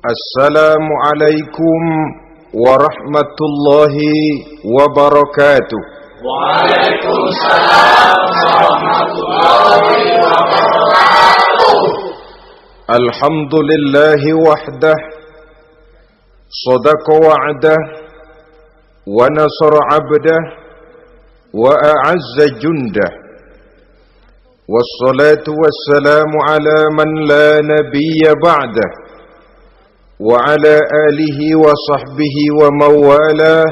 Assalamualaikum warahmatullahi wabarakatuh. Waalaikumsalam warahmatullahi wabarakatuh. Alhamdulillahi wahdah, sadaqa wa'dah, wa nasara 'abdah, wa a'azza jundah. Wassalatu wassalamu ala man la nabiyya ba'dah, wa ala alihi wa sahbihi wa mawalah.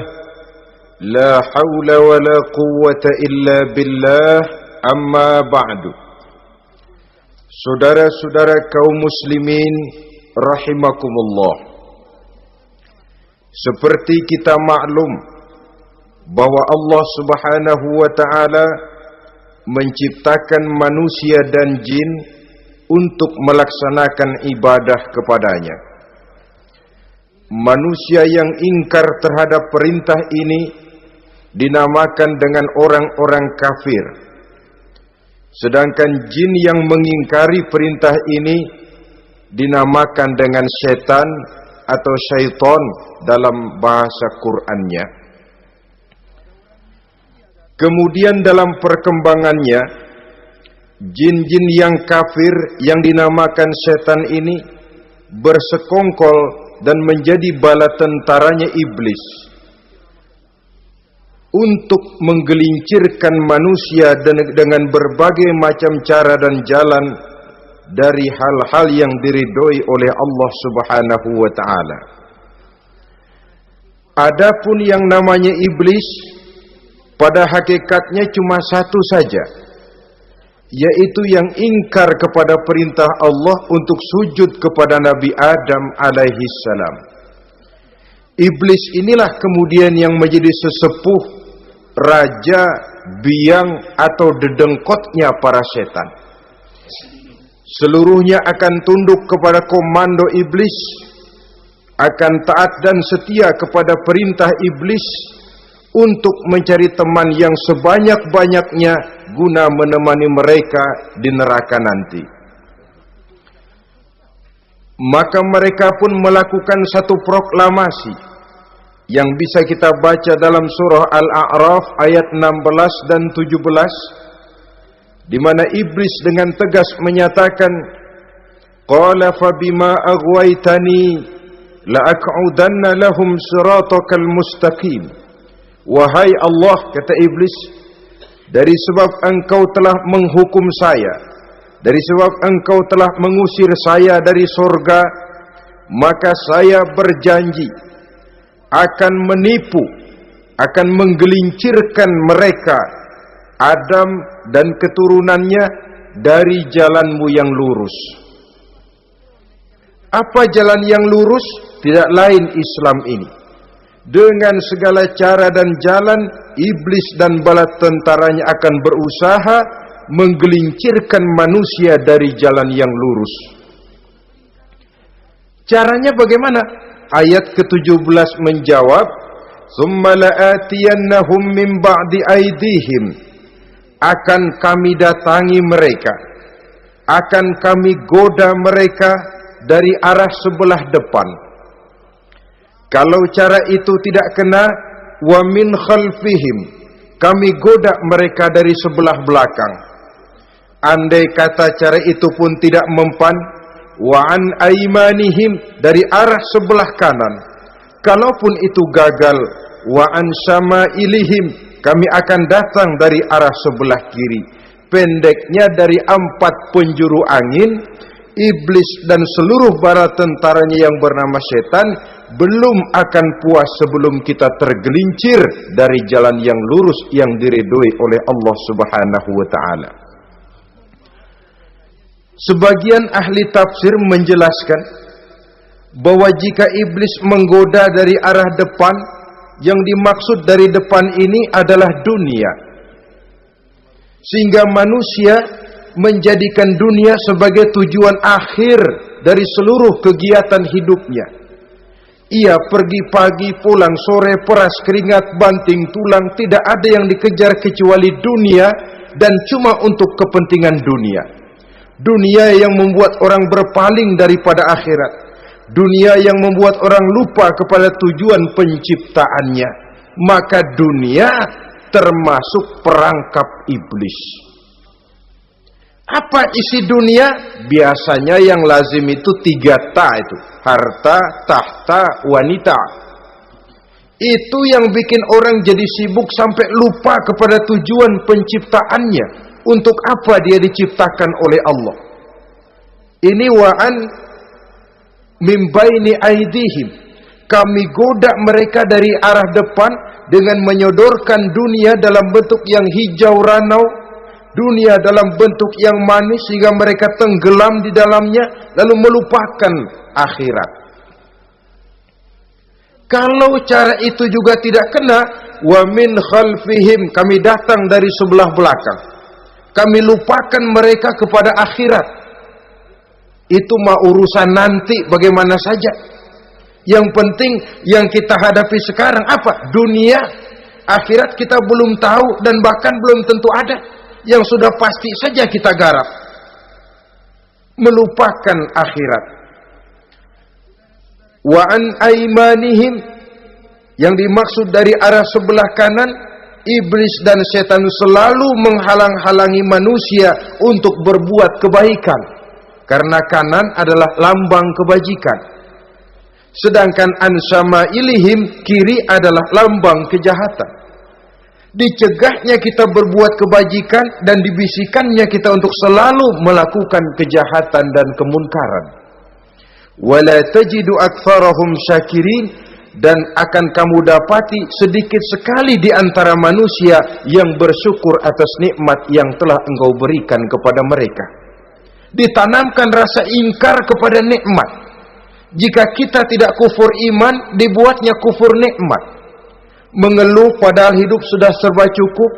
La hawla wa la quwwata illa billah, amma ba'du. Saudara-saudara kaum muslimin rahimakumullah, seperti kita maklum bahwa Allah Subhanahu wa ta'ala menciptakan manusia dan jin untuk melaksanakan ibadah kepadanya. Manusia yang ingkar terhadap perintah ini dinamakan dengan orang-orang kafir, sedangkan jin yang mengingkari perintah ini dinamakan dengan setan atau syaitan dalam bahasa Qur'annya. Kemudian dalam perkembangannya, jin-jin yang kafir yang dinamakan setan ini bersekongkol dan menjadi bala tentaranya iblis untuk menggelincirkan manusia dengan berbagai macam cara dan jalan dari hal-hal yang diridhoi oleh Allah Subhanahu wa ta'ala. Adapun yang namanya iblis, pada hakikatnya cuma satu saja, yaitu yang ingkar kepada perintah Allah untuk sujud kepada Nabi Adam alaihi salam. Iblis inilah kemudian yang menjadi sesepuh, raja, biang atau dedengkotnya para setan. Seluruhnya akan tunduk kepada komando iblis, akan taat dan setia kepada perintah iblis untuk mencari teman yang sebanyak-banyaknya guna menemani mereka di neraka nanti. Maka mereka pun melakukan satu proklamasi yang bisa kita baca dalam surah Al-A'raf ayat 16 dan 17, di mana iblis dengan tegas menyatakan, qala fabima aghwaytani la'aq'udanna lahum siratakal mustaqim. Wahai Allah, kata iblis, dari sebab engkau telah menghukum saya, dari sebab engkau telah mengusir saya dari surga, maka saya berjanji akan menipu, akan menggelincirkan mereka, Adam dan keturunannya, dari jalanmu yang lurus. Apa jalan yang lurus? Tidak lain Islam ini. Dengan segala cara dan jalan, iblis dan bala tentaranya akan berusaha menggelincirkan manusia dari jalan yang lurus. Caranya bagaimana? Ayat ke-17 menjawab, "Tsumma la'atiyannahum min ba'di aydihim." Akan kami datangi mereka, akan kami goda mereka dari arah sebelah depan. Kalau cara itu tidak kena, wa min khalfihim, kami goda mereka dari sebelah belakang. Andai kata cara itu pun tidak mempan, wa an aimanihim, dari arah sebelah kanan. Kalaupun itu gagal, wa an syama'ilihim, kami akan datang dari arah sebelah kiri. Pendeknya dari 4 penjuru angin, iblis dan seluruh bala tentaranya yang bernama setan belum akan puas sebelum kita tergelincir dari jalan yang lurus yang diridhoi oleh Allah Subhanahu wa ta'ala. Sebagian ahli tafsir menjelaskan bahwa jika iblis menggoda dari arah depan, yang dimaksud dari depan ini adalah dunia, sehingga manusia menjadikan dunia sebagai tujuan akhir dari seluruh kegiatan hidupnya. Ia pergi pagi, pulang sore, peras keringat, banting tulang, tidak ada yang dikejar kecuali dunia, dan cuma untuk kepentingan dunia. Dunia yang membuat orang berpaling daripada akhirat. dunia yang membuat orang lupa kepada tujuan penciptaannya, maka dunia termasuk perangkap iblis. Apa isi dunia? Biasanya yang lazim itu 3 ta itu. Harta, tahta, wanita. Itu yang bikin orang jadi sibuk sampai lupa kepada tujuan penciptaannya. Untuk apa dia diciptakan oleh Allah? Ini wa'an mimbaini aidihim. Kami goda mereka dari arah depan dengan menyodorkan dunia dalam bentuk yang hijau ranau, dunia dalam bentuk yang manis sehingga mereka tenggelam di dalamnya lalu melupakan akhirat. Kalau cara itu juga tidak kena, wa min khalfihim, kami datang dari sebelah belakang, kami lupakan mereka kepada akhirat. Itu mah urusan nanti bagaimana saja. Yang penting yang kita hadapi sekarang apa? Dunia. Akhirat kita belum tahu dan bahkan belum tentu ada. Yang sudah pasti saja kita garap. Melupakan akhirat. Wa an aimanihim, yang dimaksud dari arah sebelah kanan, iblis dan setan selalu menghalang-halangi manusia untuk berbuat kebaikan. Karena kanan adalah lambang kebajikan. Sedangkan ansama ilihim, kiri adalah lambang kejahatan. Dicegahnya kita berbuat kebajikan dan dibisikannya kita untuk selalu melakukan kejahatan dan kemunkaran. Wala tajidu aktsarahum syakirin, dan akan kamu dapati sedikit sekali di antara manusia yang bersyukur atas nikmat yang telah engkau berikan kepada mereka. Ditanamkan rasa ingkar kepada nikmat. Jika kita tidak kufur iman, dibuatnya kufur nikmat. Mengeluh padahal hidup sudah serba cukup,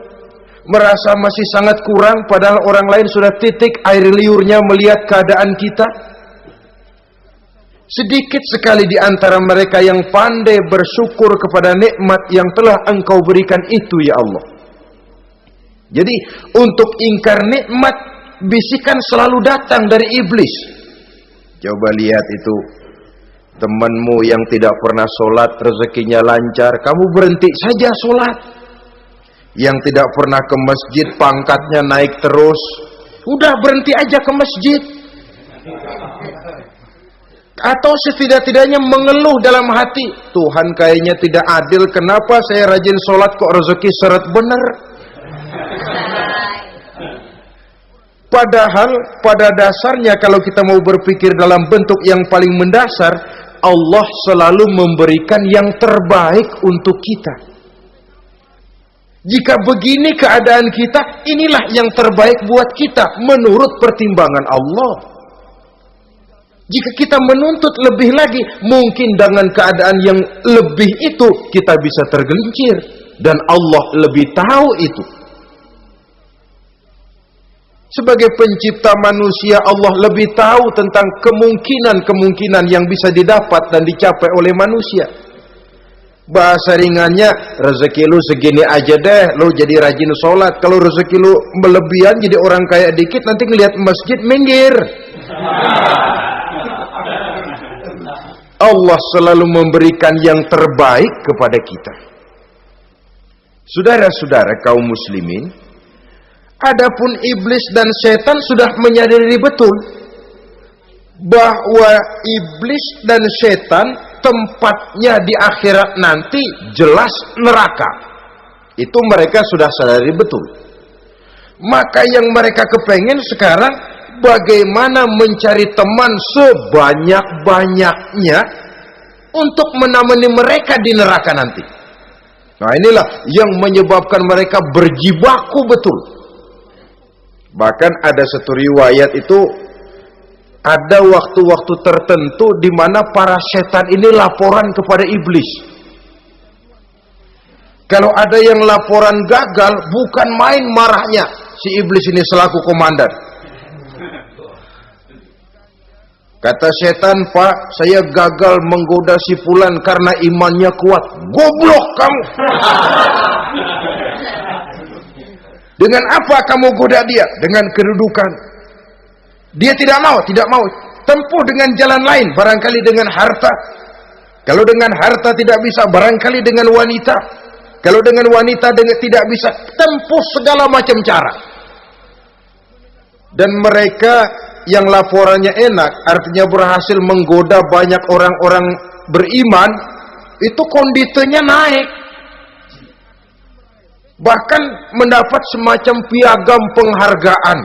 merasa masih sangat kurang padahal orang lain sudah titik air liurnya melihat keadaan kita. Sedikit sekali di antara mereka yang pandai bersyukur kepada nikmat yang telah engkau berikan itu, ya Allah. Jadi untuk ingkar nikmat, bisikan selalu datang dari iblis. Coba lihat itu, temanmu yang tidak pernah sholat, rezekinya lancar, kamu berhenti saja sholat. Yang tidak pernah ke masjid, pangkatnya naik terus, udah berhenti aja ke masjid. Atau setidak-tidaknya mengeluh dalam hati, Tuhan kayaknya tidak adil, kenapa saya rajin sholat kok rezeki seret bener. Padahal pada dasarnya kalau kita mau berpikir dalam bentuk yang paling mendasar, Allah selalu memberikan yang terbaik untuk kita. Jika begini keadaan kita, inilah yang terbaik buat kita menurut pertimbangan Allah. Jika kita menuntut lebih lagi, mungkin dengan keadaan yang lebih itu kita bisa tergelincir, dan Allah lebih tahu itu. Sebagai pencipta manusia, Allah lebih tahu tentang kemungkinan-kemungkinan yang bisa didapat dan dicapai oleh manusia. Bahasa ringannya, rezeki lu segini aja deh, lu jadi rajin sholat. Kalau rezeki lu melebihan jadi orang kaya dikit, nanti ngelihat masjid minggir. Allah selalu memberikan yang terbaik kepada kita. Saudara-saudara kaum muslimin, adapun iblis dan setan sudah menyadari betul bahwa iblis dan setan tempatnya di akhirat nanti jelas neraka. Itu mereka sudah sadari betul. Maka yang mereka kepengen sekarang, bagaimana mencari teman sebanyak-banyaknya untuk menemani mereka di neraka nanti. Nah, inilah yang menyebabkan mereka berjibaku betul. Bahkan ada satu riwayat itu, ada waktu-waktu tertentu di mana para setan ini laporan kepada iblis. Kalau ada yang laporan gagal, bukan main marahnya si iblis ini selaku komandan. Kata setan, Pak, saya gagal menggoda si fulan karena imannya kuat. Goblok kamu. Dengan apa kamu goda dia? Dengan kedudukan. Dia tidak mau. tempuh dengan jalan lain, barangkali dengan harta. Kalau dengan harta tidak bisa, barangkali dengan wanita. Kalau dengan wanita tidak bisa, tempuh segala macam cara. Dan mereka yang laporannya enak, artinya berhasil menggoda banyak orang-orang beriman, itu kondisinya naik. Bahkan mendapat semacam piagam penghargaan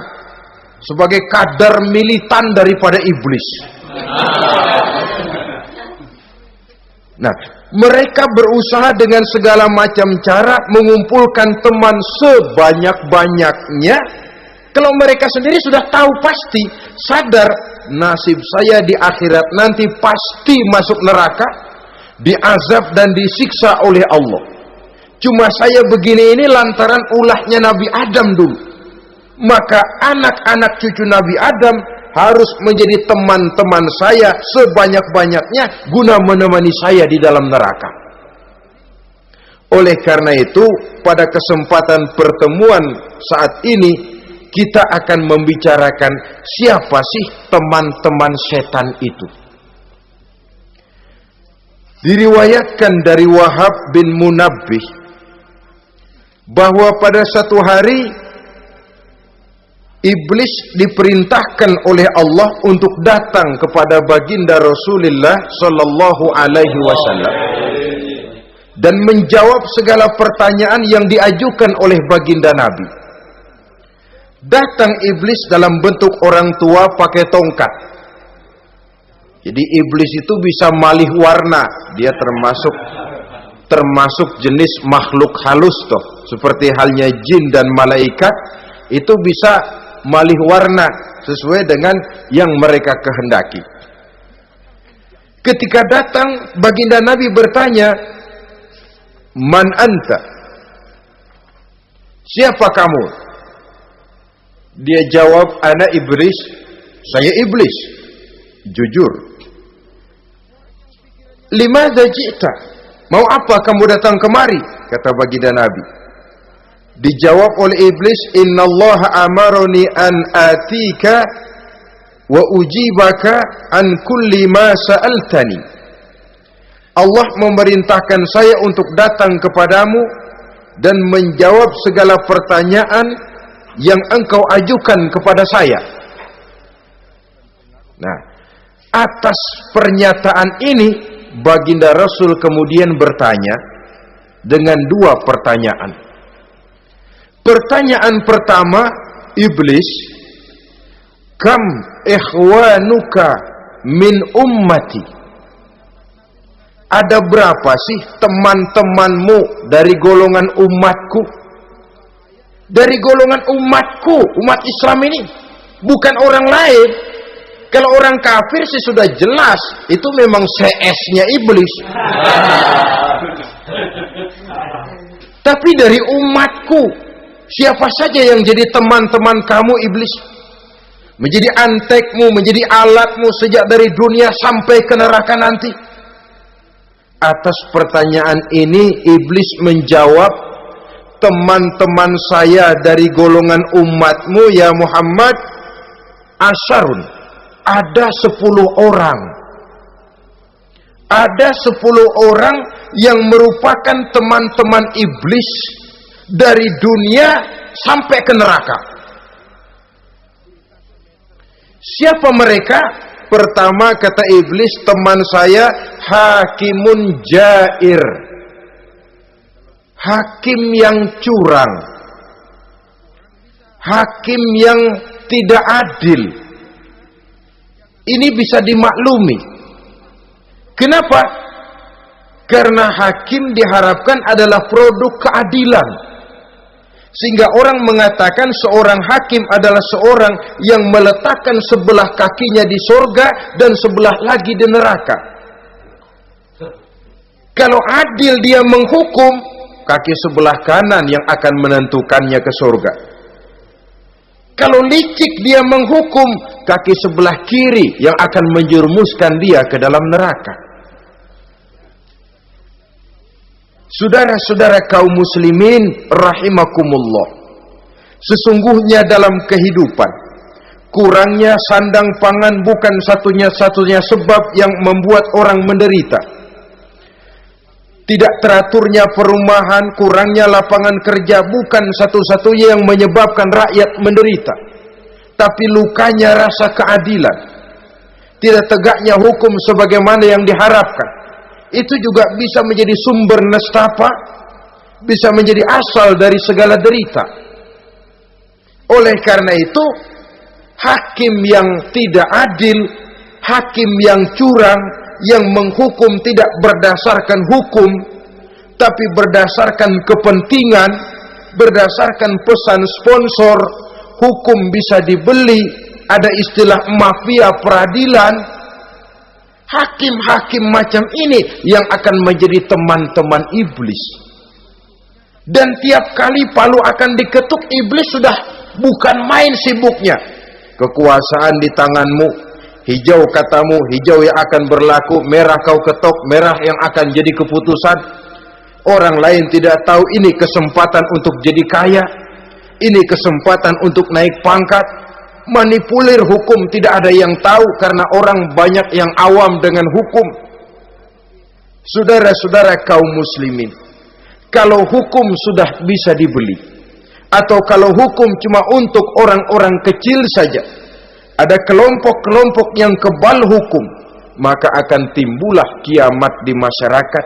sebagai kadar militan daripada iblis. Nah, mereka berusaha dengan segala macam cara mengumpulkan teman sebanyak-banyaknya. Kalau mereka sendiri sudah tahu pasti, sadar nasib saya di akhirat nanti pasti masuk neraka, diazab dan disiksa oleh Allah. Cuma saya begini ini lantaran ulahnya Nabi Adam dulu. Maka anak-anak cucu Nabi Adam harus menjadi teman-teman saya sebanyak-banyaknya guna menemani saya di dalam neraka. Oleh karena itu, pada kesempatan pertemuan saat ini kita akan membicarakan siapa sih teman-teman setan itu. Diriwayatkan dari Wahab bin Munabbih bahwa pada satu hari iblis diperintahkan oleh Allah untuk datang kepada baginda Rasulullah sallallahu alaihi wasallam dan menjawab segala pertanyaan yang diajukan oleh baginda Nabi. Datang iblis dalam bentuk orang tua pakai tongkat. Jadi iblis itu bisa malih warna. Dia termasuk jenis makhluk halus toh. Seperti halnya jin dan malaikat, itu bisa malih warna sesuai dengan yang mereka kehendaki. Ketika datang, baginda Nabi bertanya, "Man anta?" Siapa kamu? Dia jawab, "Ana iblis." Saya iblis. Jujur. "Limadza ji'ta?" Mau apa kamu datang kemari? Kata baginda Nabi. Dijawab oleh iblis, "Innallaha amaroni an atika wa ujibaka an kulli ma sa'altani." Allah memerintahkan saya untuk datang kepadamu dan menjawab segala pertanyaan yang engkau ajukan kepada saya. Nah, atas pernyataan ini baginda Rasul kemudian bertanya dengan dua pertanyaan. Pertanyaan pertama, iblis, "Kam ikhwanuka min ummati?" Ada berapa sih teman-temanmu dari golongan umatku? Dari golongan umatku, umat Islam ini, bukan orang lain. Kalau orang kafir sih sudah jelas, itu memang CS-nya iblis. Tapi dari umatku, siapa saja yang jadi teman-teman kamu iblis? Menjadi antekmu, menjadi alatmu sejak dari dunia sampai ke neraka nanti. Atas pertanyaan ini iblis menjawab, "Teman-teman saya dari golongan umatmu ya Muhammad, asyarun, ada 10 orang. Ada 10 orang yang merupakan teman-teman iblis dari dunia sampai ke neraka." Siapa mereka? Pertama kata iblis, teman saya hakimun jair. Hakim yang curang, hakim yang tidak adil. Ini bisa dimaklumi. Kenapa? Karena hakim diharapkan adalah produk keadilan. Sehingga orang mengatakan seorang hakim adalah seorang yang meletakkan sebelah kakinya di surga dan sebelah lagi di neraka. Kalau adil dia menghukum, kaki sebelah kanan yang akan menentukannya ke surga. Kalau licik dia menghukum, kaki sebelah kiri yang akan menjerumuskan dia ke dalam neraka. Saudara-saudara kaum muslimin rahimakumullah, sesungguhnya dalam kehidupan Kurangnya sandang pangan bukan satunya-satunya sebab yang membuat orang menderita. Tidak teraturnya perumahan, kurangnya lapangan kerja bukan satu-satunya yang menyebabkan rakyat menderita. Tapi lukanya rasa keadilan, tidak tegaknya hukum sebagaimana yang diharapkan, itu juga bisa menjadi sumber nestapa, bisa menjadi asal dari segala derita. Oleh karena itu, hakim yang tidak adil, hakim yang curang, yang menghukum tidak berdasarkan hukum, tapi berdasarkan kepentingan, berdasarkan pesan sponsor, hukum bisa dibeli, ada istilah mafia peradilan. Hakim-hakim macam ini yang akan menjadi teman-teman iblis. Dan tiap kali palu akan diketuk, iblis sudah bukan main sibuknya. Kekuasaan di tanganmu, hijau katamu, hijau yang akan berlaku, merah kau ketok, merah yang akan jadi keputusan. Orang lain tidak tahu ini kesempatan untuk jadi kaya, ini kesempatan untuk naik pangkat. Manipulir hukum tidak ada yang tahu karena orang banyak yang awam dengan hukum. Saudara-saudara kaum muslimin, kalau hukum sudah bisa dibeli, atau kalau hukum cuma untuk orang-orang kecil saja, ada kelompok-kelompok yang kebal hukum, maka akan timbullah kiamat di masyarakat,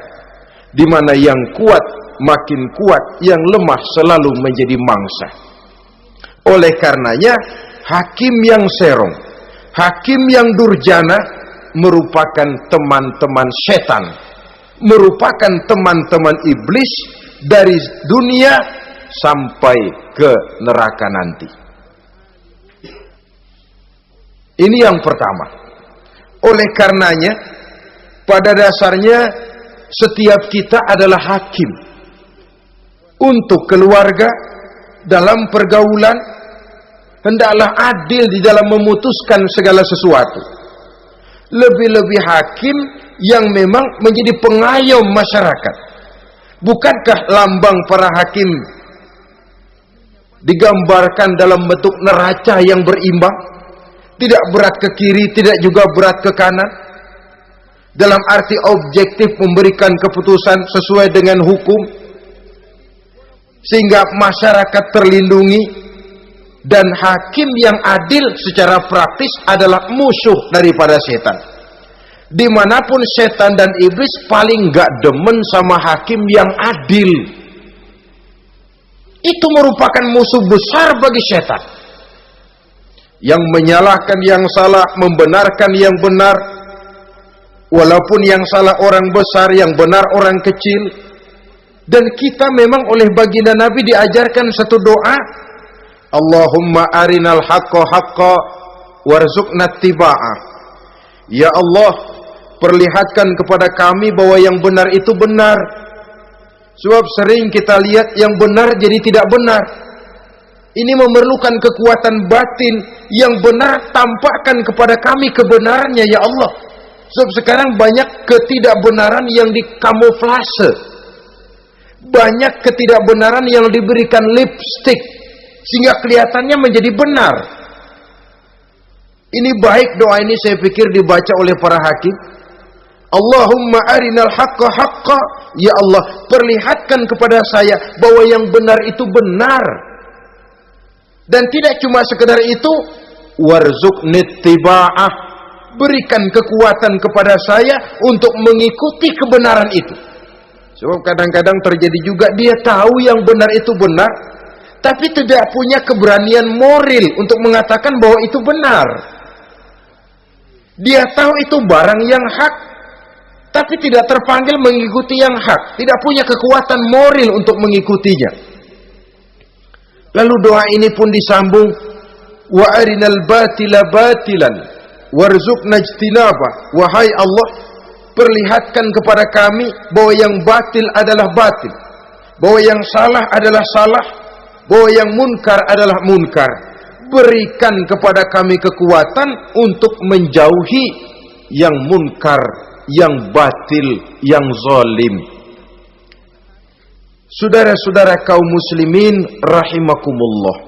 di mana yang kuat makin kuat, yang lemah selalu menjadi mangsa. Oleh karenanya, hakim yang serong, hakim yang durjana merupakan teman-teman setan, merupakan teman-teman iblis dari dunia sampai ke neraka nanti. Ini yang pertama. Oleh karenanya, pada dasarnya setiap kita adalah hakim untuk keluarga, dalam pergaulan. Hendaklah adil di dalam memutuskan segala sesuatu. Lebih-lebih hakim yang memang menjadi pengayom masyarakat. Bukankah lambang para hakim digambarkan dalam bentuk neraca yang berimbang? Tidak berat ke kiri, tidak juga berat ke kanan. Dalam arti objektif memberikan keputusan sesuai dengan hukum, sehingga masyarakat terlindungi. Dan hakim yang adil secara praktis adalah musuh daripada setan. Dimanapun setan dan iblis paling gak demen sama hakim yang adil. Itu merupakan musuh besar bagi setan, yang menyalahkan yang salah, membenarkan yang benar. Walaupun yang salah orang besar, yang benar orang kecil. Dan kita memang oleh baginda Nabi diajarkan satu doa, Allahumma arinal haqqa haqqa warzuqna ittiba'ah. Ya Allah, perlihatkan kepada kami bahwa yang benar itu benar. Sebab sering kita lihat yang benar jadi tidak benar. Ini memerlukan kekuatan batin. Yang benar tampakkan kepada kami kebenarannya ya Allah. Sebab sekarang banyak ketidakbenaran yang dikamuflase, banyak ketidakbenaran yang diberikan lipstick sehingga kelihatannya menjadi benar. Ini baik doa ini saya pikir dibaca oleh para hakim. Allahumma arinal haqqa haqqa. Ya Allah, perlihatkan kepada saya bahwa yang benar itu benar. Dan tidak cuma sekedar itu, warzuqni ittiba'ah. Berikan kekuatan kepada saya untuk mengikuti kebenaran itu. Sebab kadang-kadang terjadi juga dia tahu yang benar itu benar, tapi tidak punya keberanian moral untuk mengatakan bahwa itu benar. Dia tahu itu barang yang hak, tapi tidak terpanggil mengikuti yang hak, tidak punya kekuatan moral untuk mengikutinya. Lalu doa ini pun disambung, wa arinal batila batilan warzuqna ijtinabah. Wahai Allah, perlihatkan kepada kami bahwa yang batil adalah batil, bahwa yang salah adalah salah, bahwa yang munkar adalah munkar. Berikan kepada kami kekuatan untuk menjauhi yang munkar, yang batil, yang zalim. Saudara-saudara kaum muslimin rahimakumullah,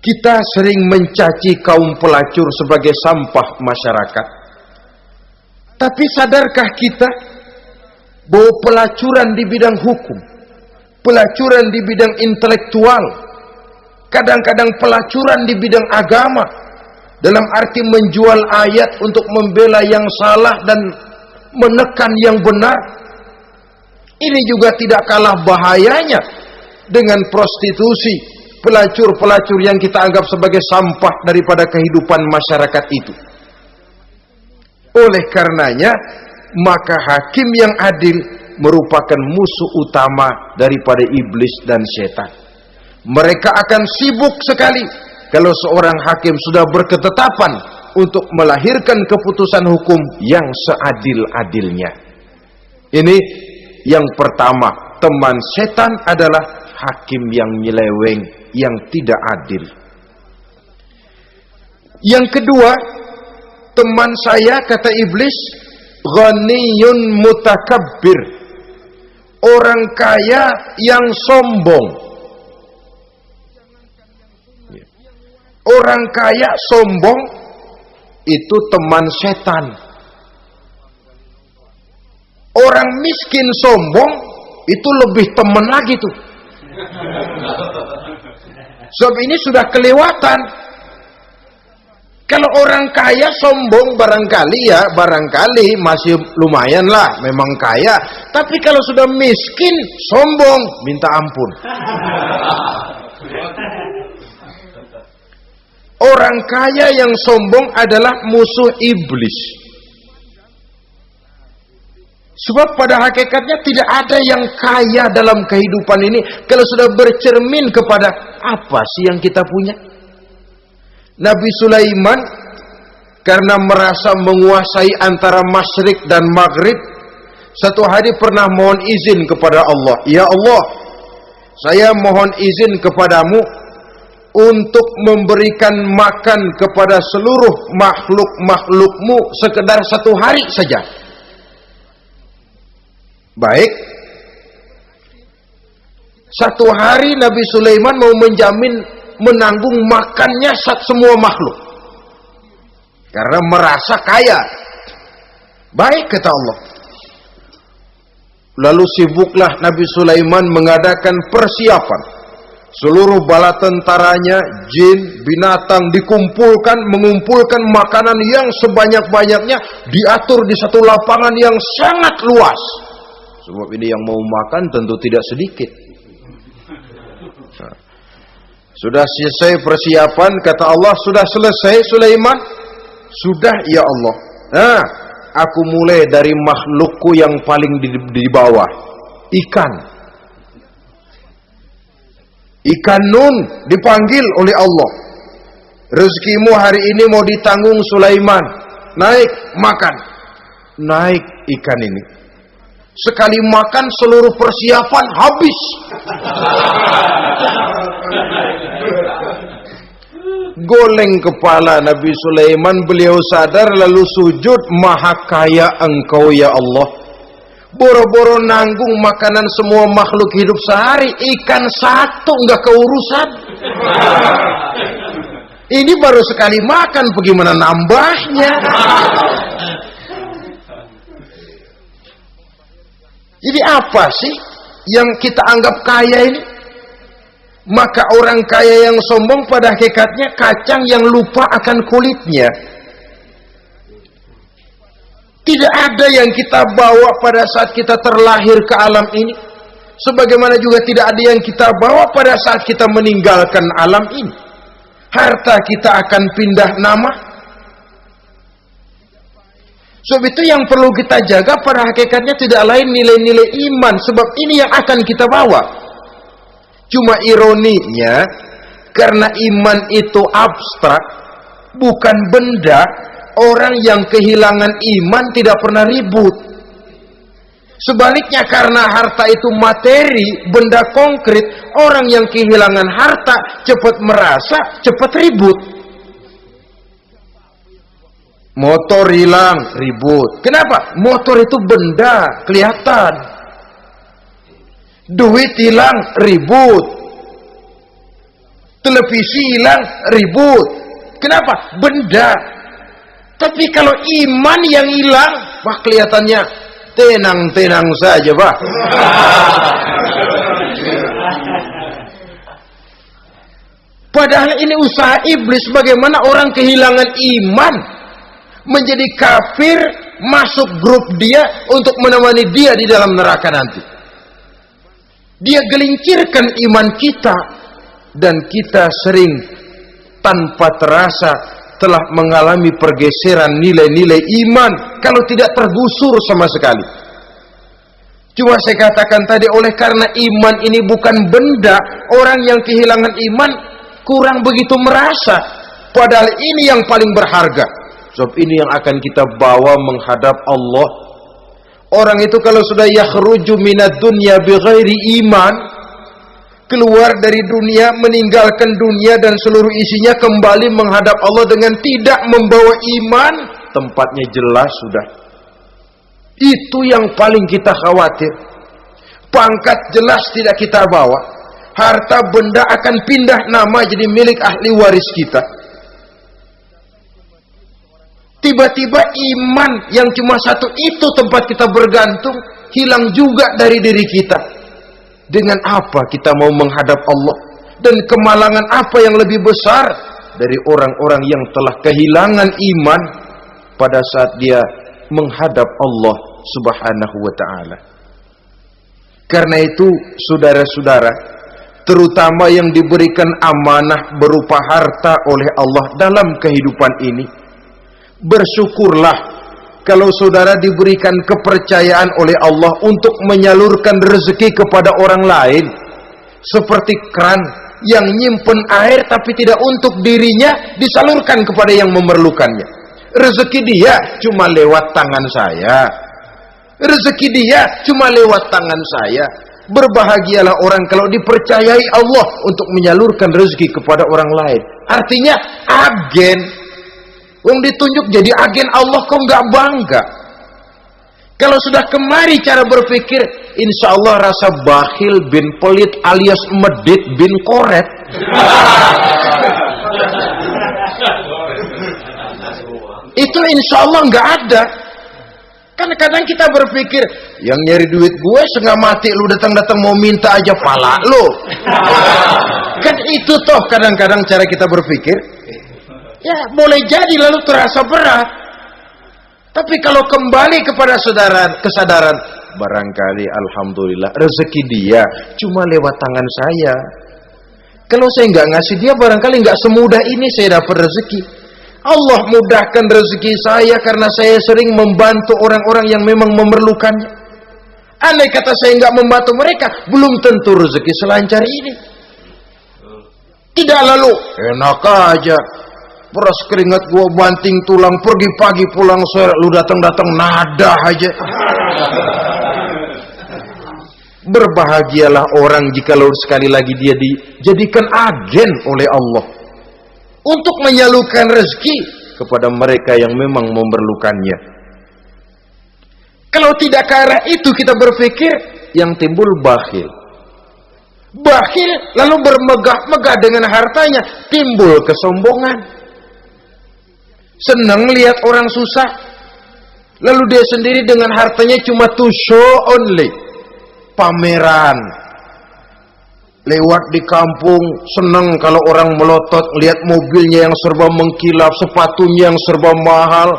Kita sering mencaci kaum pelacur sebagai sampah masyarakat. Tapi sadarkah kita bahwa pelacuran di bidang hukum, pelacuran di bidang intelektual, kadang-kadang pelacuran di bidang agama, dalam arti menjual ayat untuk membela yang salah dan menekan yang benar, ini juga tidak kalah bahayanya dengan prostitusi, pelacur-pelacur yang kita anggap sebagai sampah daripada kehidupan masyarakat itu. Oleh karenanya, maka hakim yang adil merupakan musuh utama daripada iblis dan setan. Mereka akan sibuk sekali kalau seorang hakim sudah berketetapan untuk melahirkan keputusan hukum yang seadil-adilnya. Ini yang pertama, teman setan adalah hakim yang nyeleweng, yang tidak adil. Yang kedua, teman saya, kata iblis, ghaniyun mutakabbir, orang kaya yang sombong. Orang kaya sombong itu teman setan. Orang miskin sombong itu lebih teman lagi tuh. Sebab ini sudah kelewatan. Kalau orang kaya sombong barangkali masih lumayan lah, memang kaya. Tapi kalau sudah miskin sombong, minta ampun. Orang kaya yang sombong adalah musuh iblis. Sebab pada hakikatnya tidak ada yang kaya dalam kehidupan ini kalau sudah bercermin kepada apa sih yang kita punya. Nabi Sulaiman karena merasa menguasai antara masyrik dan maghrib, satu hari pernah mohon izin kepada Allah. Ya Allah, saya mohon izin kepadamu untuk memberikan makan kepada seluruh makhluk-makhlukmu sekedar satu hari saja. Baik, satu hari Nabi Sulaiman mau menjamin menanggung makannya semua makhluk karena merasa kaya. Baik, kata Allah. Lalu sibuklah Nabi Sulaiman mengadakan persiapan. Seluruh bala tentaranya, jin, binatang dikumpulkan, mengumpulkan makanan yang sebanyak-banyaknya, diatur di satu lapangan yang sangat luas. Sebab ini yang mau makan tentu tidak sedikit. Nah, sudah selesai persiapan, kata Allah, sudah selesai Sulaiman? Sudah, ya Allah. Nah, aku mulai dari makhlukku yang paling di bawah, ikan. Ikan nun dipanggil oleh Allah. Rezekimu hari ini mau ditanggung Sulaiman. Naik, makan. Naik ikan ini. Sekali makan seluruh persiapan habis. Goleng kepala Nabi Sulaiman, beliau sadar lalu sujud, maha kaya engkau ya Allah. Boro-boro nanggung makanan semua makhluk hidup sehari, ikan satu nggak keurusan. Ini baru sekali makan, bagaimana nambahnya? Jadi apa sih yang kita anggap kaya ini? Maka orang kaya yang sombong pada hakikatnya kacang yang lupa akan kulitnya. Tidak ada yang kita bawa pada saat kita terlahir ke alam ini, sebagaimana juga tidak ada yang kita bawa pada saat kita meninggalkan alam ini. Harta kita akan pindah nama. Sebab itu yang perlu kita jaga pada hakikatnya tidak lain nilai-nilai iman, sebab ini yang akan kita bawa. Cuma ironinya, karena iman itu abstrak, bukan benda, orang yang kehilangan iman tidak pernah ribut. Sebaliknya, karena harta itu materi, benda konkret, orang yang kehilangan harta cepat merasa, cepat ribut. Motor hilang, ribut. Kenapa? Motor itu benda, kelihatan. Duit hilang, ribut. Televisi hilang, ribut. Kenapa? Benda. Tapi kalau iman yang hilang, wah kelihatannya tenang-tenang saja, Pak. Padahal ini usaha iblis, bagaimana orang kehilangan iman, menjadi kafir, masuk grup dia untuk menemani dia di dalam neraka nanti. Dia gelincirkan iman kita, dan kita sering tanpa terasa telah mengalami pergeseran nilai-nilai iman kalau tidak tergusur sama sekali. Cuma saya katakan tadi, oleh karena iman ini bukan benda, orang yang kehilangan iman kurang begitu merasa, padahal ini yang paling berharga. Sebab ini yang akan kita bawa menghadap Allah. Orang itu kalau sudah yakhruju minad dunya bighairi iman, keluar dari dunia, meninggalkan dunia dan seluruh isinya, kembali menghadap Allah dengan tidak membawa iman, tempatnya jelas sudah. Itu yang paling kita khawatir. Pangkat jelas tidak kita bawa, harta benda akan pindah nama jadi milik ahli waris kita. Tiba-tiba iman yang cuma satu itu tempat kita bergantung hilang juga dari diri kita. Dengan apa kita mau menghadap Allah? Dan kemalangan apa yang lebih besar dari orang-orang yang telah kehilangan iman pada saat dia menghadap Allah Subhanahu wa ta'ala. Karena itu saudara-saudara, terutama yang diberikan amanah berupa harta oleh Allah dalam kehidupan ini, bersyukurlah kalau saudara diberikan kepercayaan oleh Allah untuk menyalurkan rezeki kepada orang lain, seperti keran yang nyimpen air tapi tidak untuk dirinya, disalurkan kepada yang memerlukannya. Rezeki dia cuma lewat tangan saya, rezeki dia cuma lewat tangan saya. Berbahagialah orang kalau dipercayai Allah untuk menyalurkan rezeki kepada orang lain. Artinya agen. Wong ditunjuk jadi agen Allah, kok nggak bangga? Kalau sudah kemari cara berpikir, insya Allah rasa bakhil bin pelit alias medit bin koret. Itu insya Allah nggak ada. Kan kadang kita berpikir, yang nyari duit gue setengah mati, lu datang-datang mau minta aja pala lu. Kan itu toh kadang-kadang cara kita berpikir. Ya boleh jadi lalu terasa berat. Tapi kalau kembali kepada kesadaran, barangkali alhamdulillah rezeki dia cuma lewat tangan saya. Kalau saya nggak ngasih dia, barangkali nggak semudah ini saya dapat rezeki. Allah mudahkan rezeki saya karena saya sering membantu orang-orang yang memang memerlukannya. Andai kata saya nggak membantu mereka, belum tentu rezeki selancar ini. Tidak lalu enak aja, peras keringat gua banting tulang, pergi pagi pulang sore, lu datang-datang nada aja. Berbahagialah orang jikalau sekali lagi dia dijadikan agen oleh Allah untuk menyalurkan rezeki kepada mereka yang memang memerlukannya. Kalau tidak ke arah itu kita berpikir, yang timbul bakhil. Bakhil lalu bermegah-megah dengan hartanya, timbul kesombongan. Senang lihat orang susah, lalu dia sendiri dengan hartanya cuma to show only, pameran. Lewat di kampung senang kalau orang melotot, lihat mobilnya yang serba mengkilap, sepatunya yang serba mahal.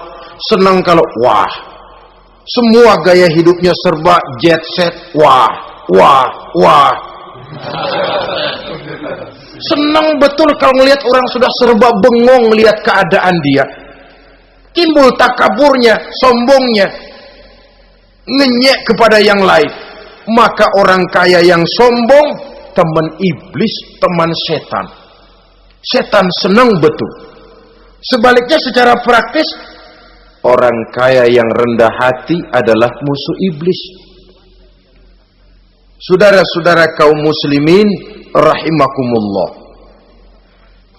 Senang kalau wah, semua gaya hidupnya serba jet set, wah, wah, wah. Senang betul kalau melihat orang sudah serba bengong lihat keadaan dia. Timbul takaburnya, sombongnya, ngenyek kepada yang lain. Maka orang kaya yang sombong, teman iblis, teman setan. Setan senang betul. Sebaliknya secara praktis, orang kaya yang rendah hati adalah musuh iblis. Saudara-saudara kaum muslimin rahimakumullah,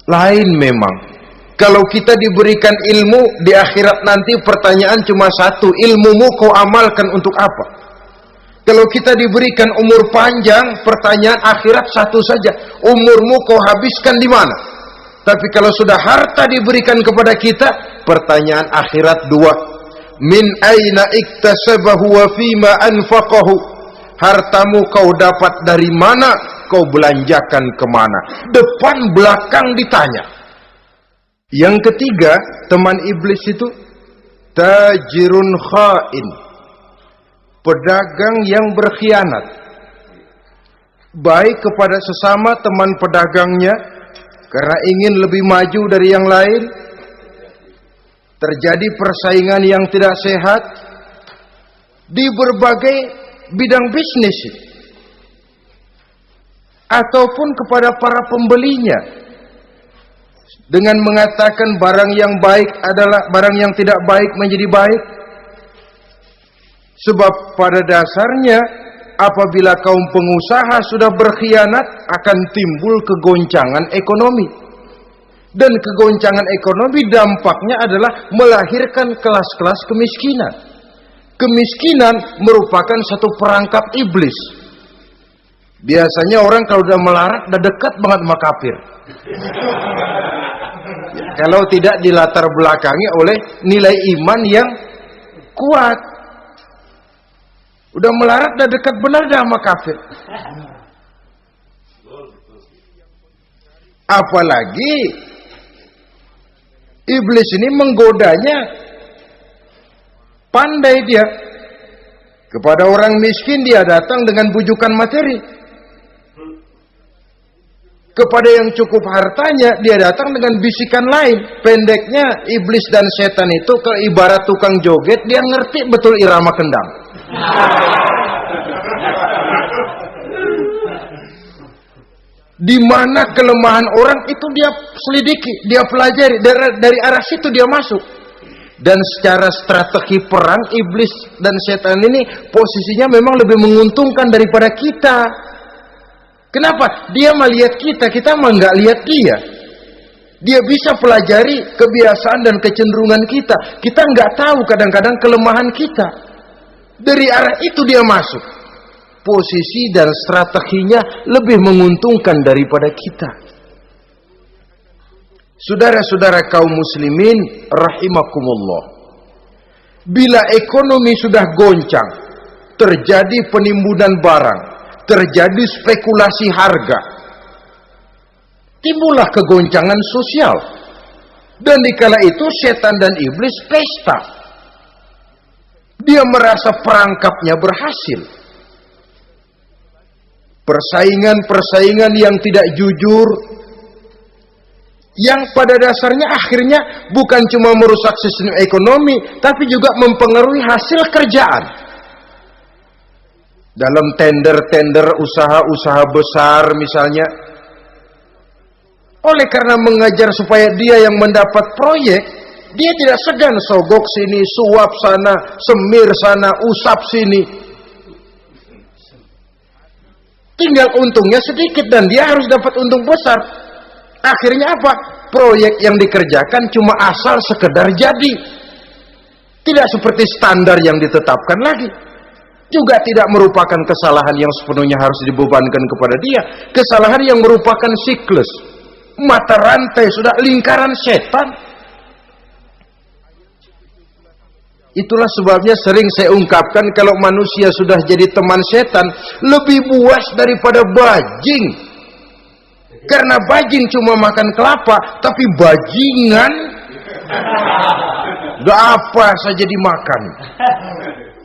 lain memang. Kalau kita diberikan ilmu di akhirat nanti, pertanyaan cuma satu, ilmumu kau amalkan untuk apa? Kalau kita diberikan umur panjang, pertanyaan akhirat satu saja, umurmu kau habiskan di mana? Tapi kalau sudah harta diberikan kepada kita, pertanyaan akhirat dua, min aina iktasabahu wa fima anfaqahu. Hartamu kau dapat dari mana, kau belanjakan kemana? Depan belakang ditanya. Yang ketiga, teman iblis itu tajirun khain, pedagang yang berkhianat, baik kepada sesama teman pedagangnya karena ingin lebih maju dari yang lain. Terjadi persaingan yang tidak sehat di berbagai bidang bisnis, ataupun kepada para pembelinya dengan mengatakan barang yang baik adalah barang yang tidak baik menjadi baik. Sebab pada dasarnya apabila kaum pengusaha sudah berkhianat, akan timbul kegoncangan ekonomi. Dan kegoncangan ekonomi dampaknya adalah melahirkan kelas-kelas kemiskinan. Kemiskinan merupakan satu perangkap iblis. Biasanya orang kalau udah melarat, udah dekat banget sama kafir. Kalau tidak dilatar belakangi oleh nilai iman yang kuat. Udah melarat, udah dekat benar dah sama kafir. Apalagi iblis ini menggodanya pandai dia. Kepada orang miskin dia datang dengan bujukan materi. Kepada yang cukup hartanya dia datang dengan bisikan lain. Pendeknya iblis dan setan itu ibarat tukang joget, dia ngerti betul irama kendang. Di mana kelemahan orang itu dia selidiki, dia pelajari, dari arah situ dia masuk. Dan secara strategi perang, iblis dan setan ini posisinya memang lebih menguntungkan daripada kita. Kenapa? Dia melihat kita, kita mah nggak lihat dia. Dia bisa pelajari kebiasaan dan kecenderungan kita. Kita nggak tahu kadang-kadang kelemahan kita. Dari arah itu dia masuk. Posisi dan strateginya lebih menguntungkan daripada kita. Saudara-saudara kaum muslimin rahimakumullah. Bila ekonomi sudah goncang, terjadi penimbunan barang, terjadi spekulasi harga, timbullah kegoncangan sosial. Dan dikala itu setan dan iblis pesta. Dia merasa perangkapnya berhasil. Persaingan-persaingan yang tidak jujur, yang pada dasarnya akhirnya bukan cuma merusak sistem ekonomi, tapi juga mempengaruhi hasil kerjaan. Dalam tender-tender usaha-usaha besar misalnya, oleh karena mengajar supaya dia yang mendapat proyek, dia tidak segan sogok sini, suap sana, semir sana, usap sini. Tinggal untungnya sedikit dan dia harus dapat untung besar. Akhirnya apa? Proyek yang dikerjakan cuma asal sekedar jadi. Tidak seperti standar yang ditetapkan lagi. Juga tidak merupakan kesalahan yang sepenuhnya harus dibebankan kepada dia. Kesalahan yang merupakan siklus. Mata rantai, sudah lingkaran setan. Itulah sebabnya sering saya ungkapkan, kalau manusia sudah jadi teman setan, lebih buas daripada bajing. Karena bajing cuma makan kelapa, tapi bajingan udah apa saja dimakan.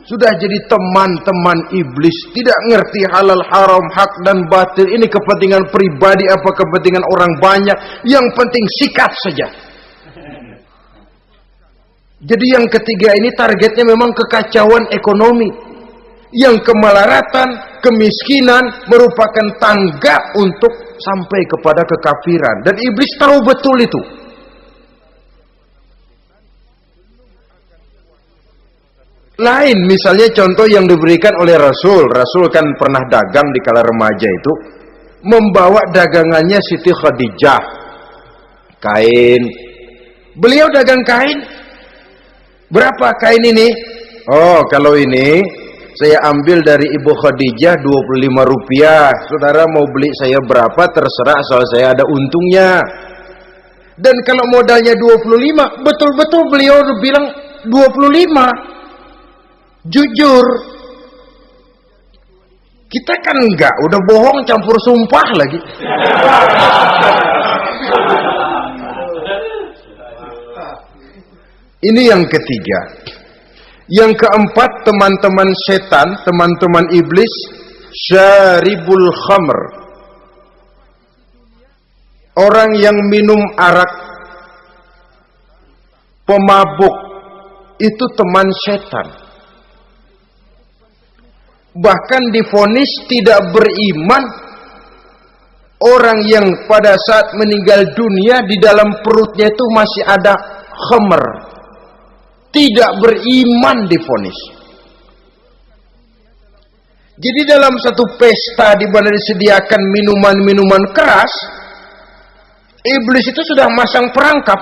Sudah jadi teman-teman iblis, tidak ngerti halal haram, hak dan batil. Ini kepentingan pribadi apa kepentingan orang banyak, yang penting sikat saja. Jadi yang ketiga ini targetnya memang kekacauan ekonomi. Yang kemelaratan, kemiskinan merupakan tangga untuk sampai kepada kekafiran. Dan iblis tahu betul itu. Lain misalnya contoh yang diberikan oleh Rasul. Rasul kan pernah dagang di kala remaja itu. Membawa dagangannya Siti Khadijah. Kain. Beliau dagang kain. Berapa kain ini? Oh, kalau ini Saya ambil dari Ibu Khadijah 25 rupiah. Saudara mau beli saya berapa terserah, asal saya ada untungnya. Dan kalau modalnya 25, betul-betul beliau bilang 25. Jujur. Kita kan enggak, udah bohong campur sumpah lagi. Ini yang ketiga. Yang keempat, teman-teman setan, teman-teman iblis, syaribul khamr. Orang yang minum arak, pemabuk, itu teman setan. Bahkan divonis tidak beriman orang yang pada saat meninggal dunia di dalam perutnya itu masih ada khamr. Tidak beriman divonis. Jadi dalam satu pesta di mana disediakan minuman-minuman keras, iblis itu sudah masang perangkap.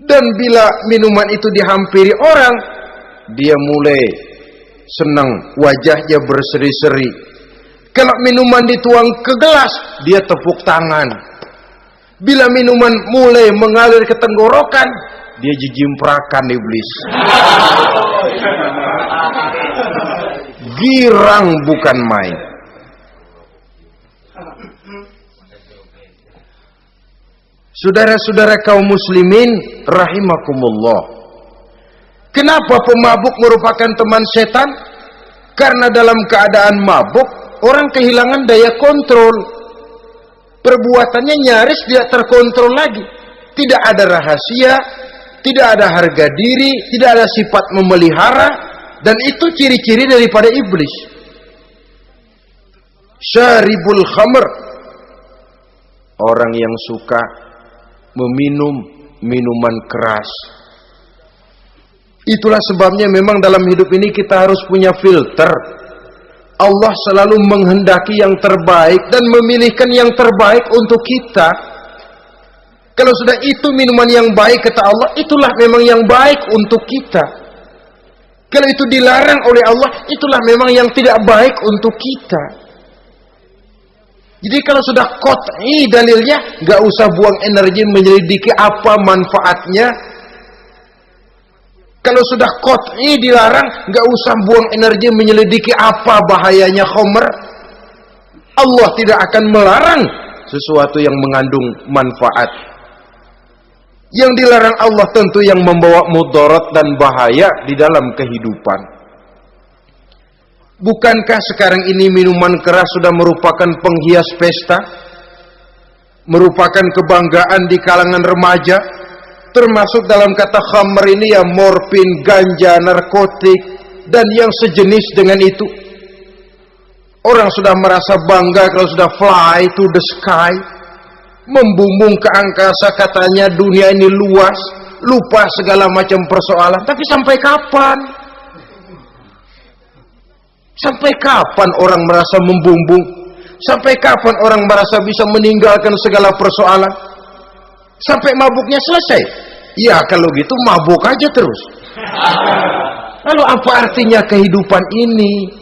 Dan bila minuman itu dihampiri orang, dia mulai senang, wajahnya berseri-seri. Kalau minuman dituang ke gelas, dia tepuk tangan. Bila minuman mulai mengalir ke tenggorokan, dia jijimprakan iblis. Girang bukan main. Saudara-saudara kaum muslimin rahimakumullah. Kenapa pemabuk merupakan teman setan? Karena dalam keadaan mabuk, orang kehilangan daya kontrol. Perbuatannya nyaris tidak terkontrol lagi. Tidak ada rahasia, tidak ada harga diri, tidak ada sifat memelihara, dan itu ciri-ciri daripada iblis. Syaribul khamr, orang yang suka meminum minuman keras. Itulah sebabnya memang dalam hidup ini kita harus punya filter. Allah selalu menghendaki yang terbaik dan memilihkan yang terbaik untuk kita. Kalau sudah itu minuman yang baik kata Allah, itulah memang yang baik untuk kita. Kalau itu dilarang oleh Allah, itulah memang yang tidak baik untuk kita. Jadi kalau sudah qat'i dalilnya, gak usah buang energi menyelidiki apa manfaatnya. Kalau sudah qat'i dilarang, gak usah buang energi menyelidiki apa bahayanya khamr. Allah tidak akan melarang sesuatu yang mengandung manfaat. Yang dilarang Allah tentu yang membawa mudarat dan bahaya di dalam kehidupan. Bukankah sekarang ini minuman keras sudah merupakan penghias pesta? Merupakan kebanggaan di kalangan remaja? Termasuk dalam kata khamr ini ya morfin, ganja, narkotik, dan yang sejenis dengan itu. Orang sudah merasa bangga kalau sudah fly to the sky, membumbung ke angkasa, katanya dunia ini luas, lupa segala macam persoalan. Tapi sampai kapan? Sampai kapan orang merasa membumbung? Sampai kapan orang merasa bisa meninggalkan segala persoalan? Sampai mabuknya selesai? Ya kalau gitu mabuk aja terus. Lalu apa artinya kehidupan ini?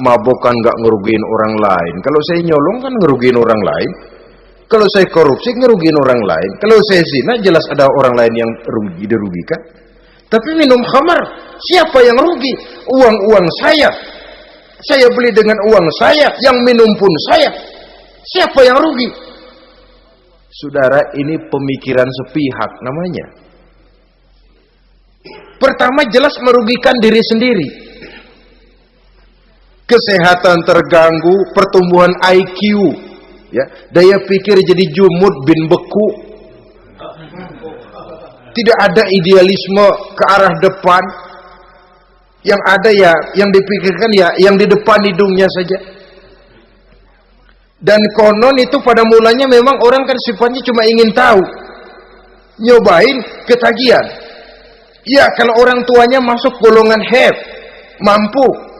Mabuk kan gak ngerugiin orang lain. Kalau saya nyolong kan ngerugiin orang lain. Kalau saya korupsi ngerugiin orang lain. Kalau saya zina jelas ada orang lain yang dirugikan. Tapi minum khamar, siapa yang rugi? Uang-uang saya. Saya beli dengan uang saya, yang minum pun saya. Siapa yang rugi? Saudara, ini pemikiran sepihak namanya. Pertama jelas merugikan diri sendiri. Kesehatan terganggu, pertumbuhan IQ, ya, daya pikir jadi jumud bin beku. Tidak ada idealisme ke arah depan. Yang ada ya, yang dipikirkan ya, yang di depan hidungnya saja. Dan konon itu pada mulanya memang orang kan sifatnya cuma ingin tahu, nyobain, ketagihan. Ya kalau orang tuanya masuk golongan have, mampu.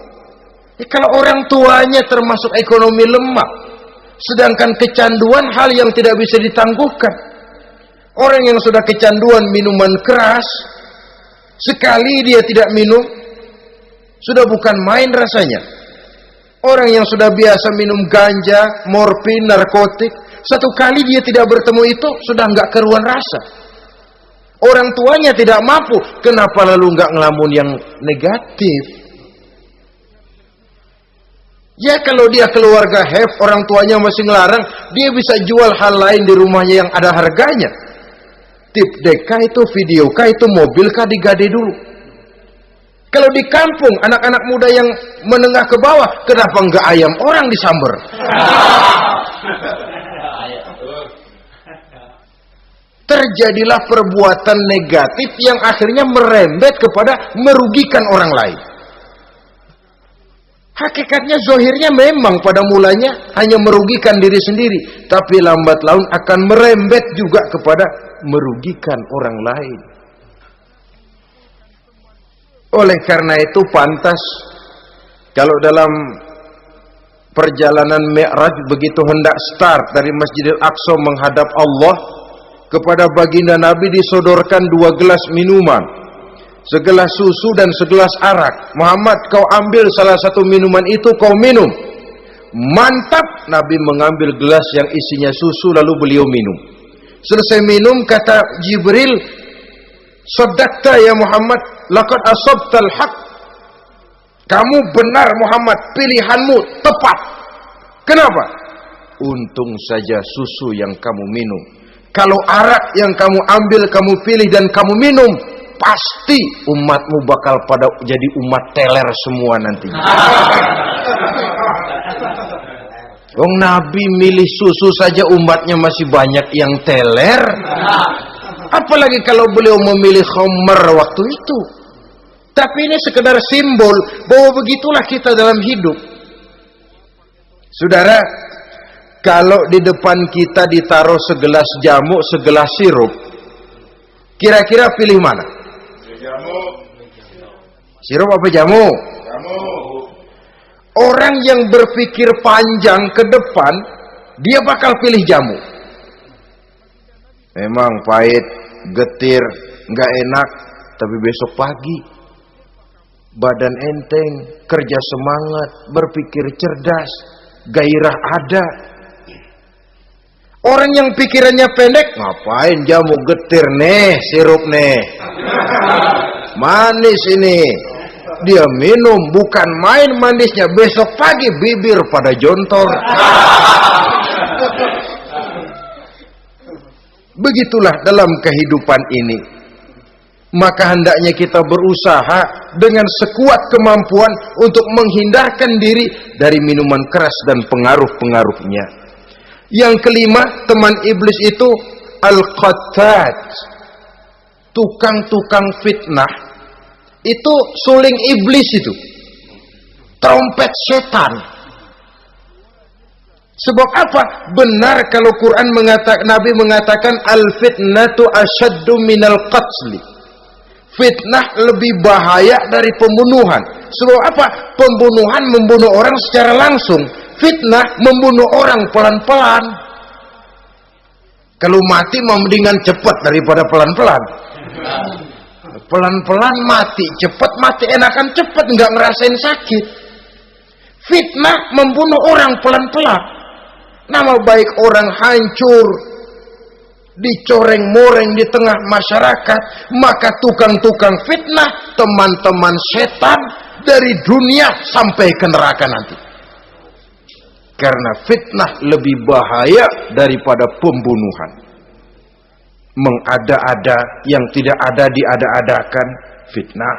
Kalau orang tuanya termasuk ekonomi lemah, sedangkan kecanduan hal yang tidak bisa ditangguhkan. Orang yang sudah kecanduan minuman keras, Sekali dia tidak minum, sudah bukan main rasanya. Orang yang sudah biasa minum ganja, morfin, narkotik, satu kali dia tidak bertemu itu, sudah nggak keruan rasa. Orang tuanya tidak mampu, kenapa lalu nggak ngelamun yang negatif? Ya kalau dia keluarga have, orang tuanya masih ngelarang, dia bisa jual hal lain di rumahnya yang ada harganya. Tip deka itu, video kah itu, mobil kah digade dulu. Kalau di kampung, anak-anak muda yang menengah ke bawah, kenapa enggak ayam orang disamber? Terjadilah perbuatan negatif yang akhirnya merembet kepada merugikan orang lain. Hakikatnya zahirnya memang pada mulanya hanya merugikan diri sendiri, tapi lambat laun akan merembet juga kepada merugikan orang lain. Oleh karena itu pantas kalau dalam perjalanan Mi'raj begitu hendak start dari Masjidil Aqsa menghadap Allah, kepada baginda Nabi disodorkan 2 gelas minuman, segelas susu dan segelas arak. Muhammad, kau ambil salah satu minuman itu, kau minum. Mantap. Nabi mengambil gelas yang isinya susu lalu beliau minum. Selesai minum kata Jibril, "Shaddaqta ya Muhammad, laqad asabtal haq." Kamu benar Muhammad, pilihanmu tepat. Kenapa? Untung saja susu yang kamu minum. Kalau arak yang kamu ambil, kamu pilih dan kamu minum, pasti umatmu bakal pada jadi umat teler semua nanti. Wong Nabi milih susu saja umatnya masih banyak yang teler. Apalagi kalau beliau memilih khamr waktu itu. Tapi ini sekedar simbol bahwa begitulah kita dalam hidup. Saudara, kalau di depan kita ditaruh segelas jamu, segelas sirup, kira-kira pilih mana? Jamu. Sirup apa jamu? Jamu. Orang yang berpikir panjang ke depan, dia bakal pilih jamu. Memang pahit, getir, nggak enak, tapi besok pagi badan enteng, kerja semangat, berpikir cerdas, gairah ada. Orang yang pikirannya pendek, ngapain jamu, getir nih, sirup nih, manis ini. Dia minum, bukan main manisnya, besok pagi bibir pada jontor. Begitulah dalam kehidupan ini. Maka hendaknya kita berusaha dengan sekuat kemampuan untuk menghindarkan diri dari minuman keras dan pengaruh-pengaruhnya. Yang kelima, teman iblis itu al-qattat, tukang-tukang fitnah. Itu suling iblis itu, trompet setan. Sebab apa? Benar kalau Quran mengatakan, Nabi mengatakan al-fitnatu asyaddu minal qatli. Fitnah lebih bahaya dari pembunuhan. Sebab apa? Pembunuhan membunuh orang secara langsung. Fitnah membunuh orang pelan-pelan. Kalau mati mendingan cepat daripada pelan-pelan. Pelan-pelan mati, cepat mati, enakan cepat, nggak ngerasain sakit. Fitnah membunuh orang pelan-pelan. Nama baik orang hancur, dicoreng-moreng di tengah masyarakat. Maka tukang-tukang fitnah, teman-teman setan dari dunia sampai ke neraka nanti. Karena fitnah lebih bahaya daripada pembunuhan. Mengada-ada yang tidak ada diada-adakan, fitnah.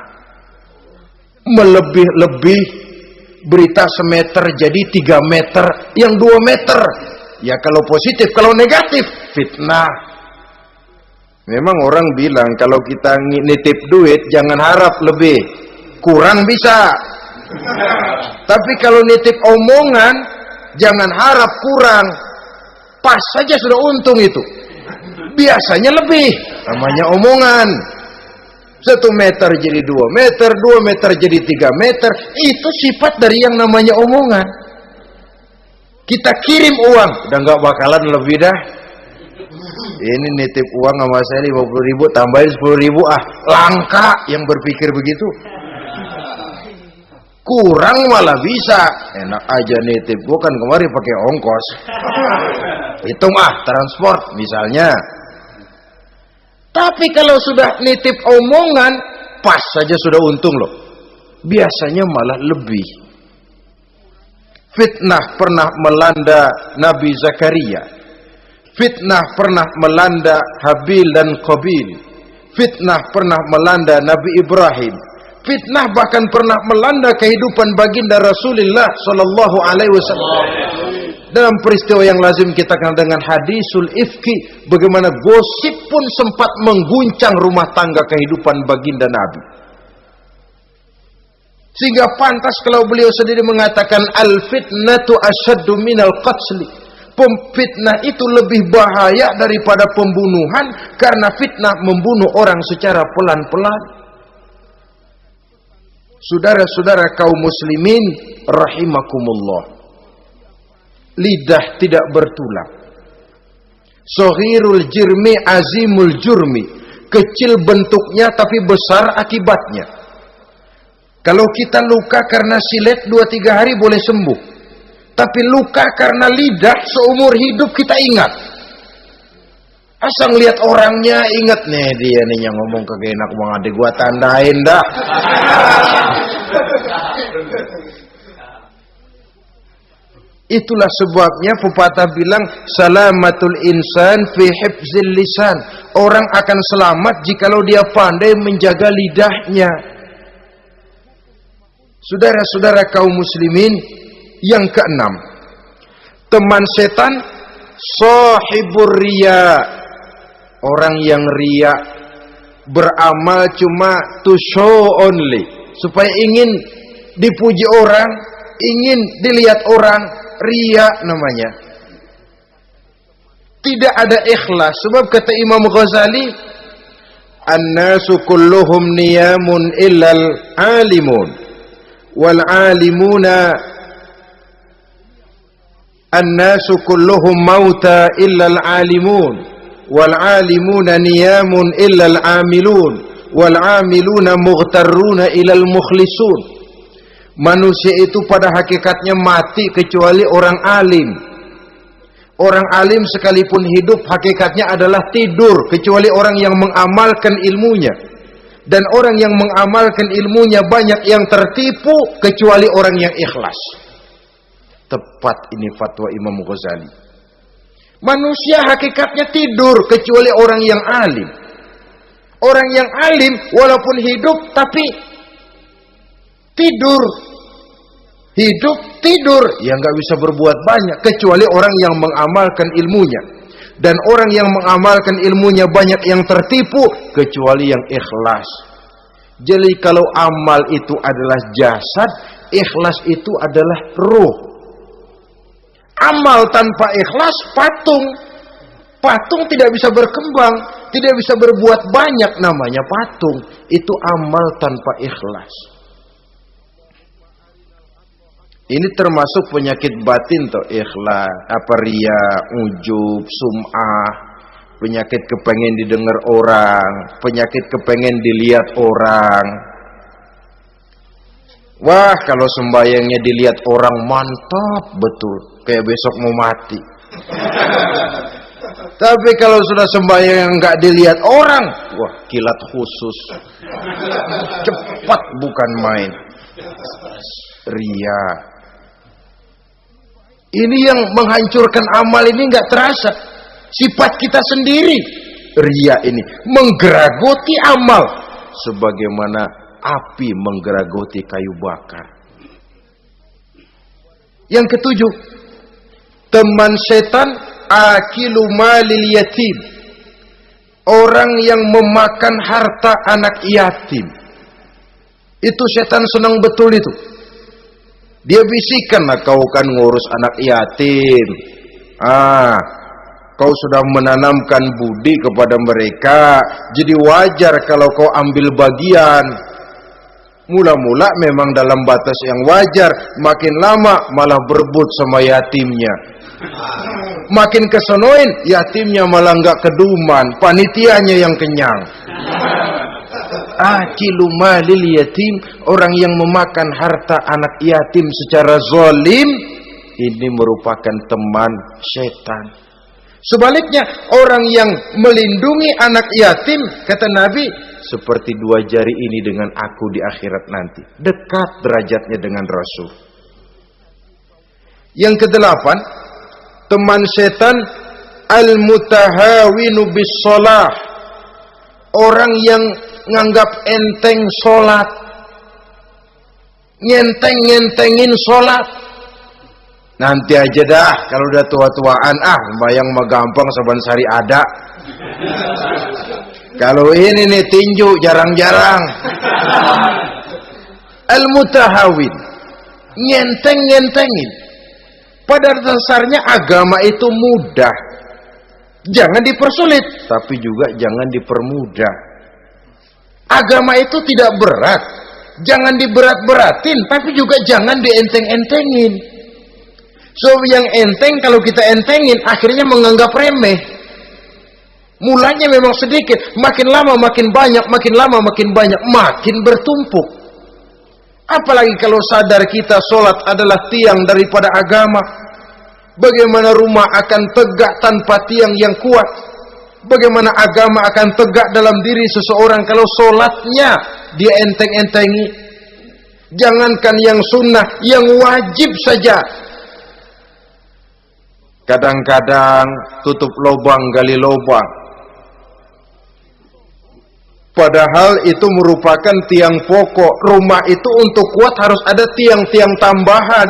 Melebih-lebih, berita semeter jadi 3 meter, yang 2 meter. Ya kalau positif, kalau negatif, fitnah. Memang orang bilang kalau kita nitip duit jangan harap lebih, kurang bisa. Tapi kalau nitip omongan jangan harap kurang, pas saja sudah untung itu. Biasanya lebih, namanya omongan. 1 meter jadi 2 meter, 2 meter jadi 3 meter. Itu sifat dari yang namanya omongan. Kita kirim uang, udah nggak bakalan lebih dah. Ini nitip uang sama saya 50.000, tambahin 10.000 langka yang berpikir begitu. Kurang malah bisa. Enak aja nitip, gua kan kemarin pakai ongkos. Hitung transport misalnya. Tapi kalau sudah nitip omongan, pas saja sudah untung loh. Biasanya malah lebih. Fitnah pernah melanda Nabi Zakaria. Fitnah pernah melanda Habil dan Qabil. Fitnah pernah melanda Nabi Ibrahim. Fitnah bahkan pernah melanda kehidupan baginda Rasulullah sallallahu alaihi wasallam. Dalam peristiwa yang lazim kita kenal dengan hadisul ifki, bagaimana gosip pun sempat mengguncang rumah tangga kehidupan baginda Nabi. Sehingga pantas kalau beliau sendiri mengatakan al-fitnatu asyaddu minal qatli. Fitnah itu lebih bahaya daripada pembunuhan, karena fitnah membunuh orang secara pelan-pelan. Saudara-saudara kaum muslimin rahimakumullah, lidah tidak bertulang. Shaghirul jirmi azimul jurmi, kecil bentuknya tapi besar akibatnya. Kalau kita luka karena silet 2-3 hari boleh sembuh, tapi luka karena lidah seumur hidup kita ingat. Asal lihat orangnya ingat nih, dia nih yang ngomong kagak enak bang, adik gua tandain dah. Itulah sebabnya pepatah bilang salamatul insan fi hifzil lisan. Orang akan selamat jikalau dia pandai menjaga lidahnya. Saudara-saudara kaum muslimin, yang keenam, teman setan sahibur riya, orang yang riya, beramal cuma to show only, supaya ingin dipuji orang, ingin dilihat orang, riya namanya. Tidak ada ikhlas. Sebab kata Imam Ghazali, an-nasu kulluhum niyamun illal alimun, wal alimuna an-nasu kulluhum mauta illal alimun, wal alimuna niyamun illal amilun, wal amiluna mughtarruna ilal mukhlisun. Manusia itu pada hakikatnya mati kecuali orang alim. Orang alim sekalipun hidup hakikatnya adalah tidur, kecuali orang yang mengamalkan ilmunya. Dan orang yang mengamalkan ilmunya banyak yang tertipu, kecuali orang yang ikhlas. Tepat ini fatwa Imam Ghazali. Manusia hakikatnya tidur kecuali orang yang alim. Orang yang alim walaupun hidup tapi tidur. Hidup tidur, ya nggak bisa berbuat banyak kecuali orang yang mengamalkan ilmunya. Dan orang yang mengamalkan ilmunya banyak yang tertipu kecuali yang ikhlas. Jadi kalau amal itu adalah jasad, ikhlas itu adalah ruh. Amal tanpa ikhlas patung. Patung tidak bisa berkembang, tidak bisa berbuat banyak, namanya patung. Itu amal tanpa ikhlas. Ini termasuk penyakit batin toh, ikhlas, riya, ujub, sum'ah, penyakit kepengen didengar orang, penyakit kepengen dilihat orang. Wah, kalau sembayangnya dilihat orang mantap betul, kayak besok mau mati. Tapi kalau sudah sembahyang nggak dilihat orang, wah kilat khusus, cepat bukan main. Ria. Ini yang menghancurkan amal ini nggak terasa. Sifat kita sendiri, ria ini menggeragoti amal, sebagaimana api menggeragoti kayu bakar. Yang ketujuh, teman setan akilu malil yatim, orang yang memakan harta anak yatim. Itu setan senang betul itu. Dia bisikan, nah kau kan ngurus anak yatim, kau sudah menanamkan budi kepada mereka, jadi wajar kalau kau ambil bagian. Mula-mula memang dalam batas yang wajar, makin lama malah berebut sama yatimnya. Makin kesonoin, yatimnya malah nggak keduman, panitianya yang kenyang. Akilu malil yatim, orang yang memakan harta anak yatim secara zalim, ini merupakan teman setan. Sebaliknya, orang yang melindungi anak yatim, kata Nabi, seperti dua jari ini dengan aku di akhirat nanti. Dekat derajatnya dengan Rasul. Yang kedelapan, teman setan al-mutahawinu bis shalah. Orang yang nganggap enteng sholat, ngenteng-ngentengin sholat. Nanti aja dah, kalau udah tua-tuaan, sembayang mah gampang, saban sari ada. Kalau ini nih tinju jarang-jarang. Al-mutahawin, ngenteng-ngentengin. Pada dasarnya agama itu mudah, jangan dipersulit, tapi juga jangan dipermudah. Agama itu tidak berat, jangan diberat-beratin, tapi juga jangan dienteng-entengin. So yang enteng kalau kita entengin akhirnya menganggap remeh. Mulanya memang sedikit, makin lama makin banyak, makin lama makin banyak, makin bertumpuk. Apalagi kalau sadar kita sholat adalah tiang daripada agama. Bagaimana rumah akan tegak tanpa tiang yang kuat? Bagaimana agama akan tegak dalam diri seseorang kalau sholatnya dia enteng-entengi? Jangankan yang sunnah, yang wajib saja. Kadang-kadang tutup lubang gali lubang. Padahal itu merupakan tiang pokok. Rumah itu untuk kuat harus ada tiang-tiang tambahan.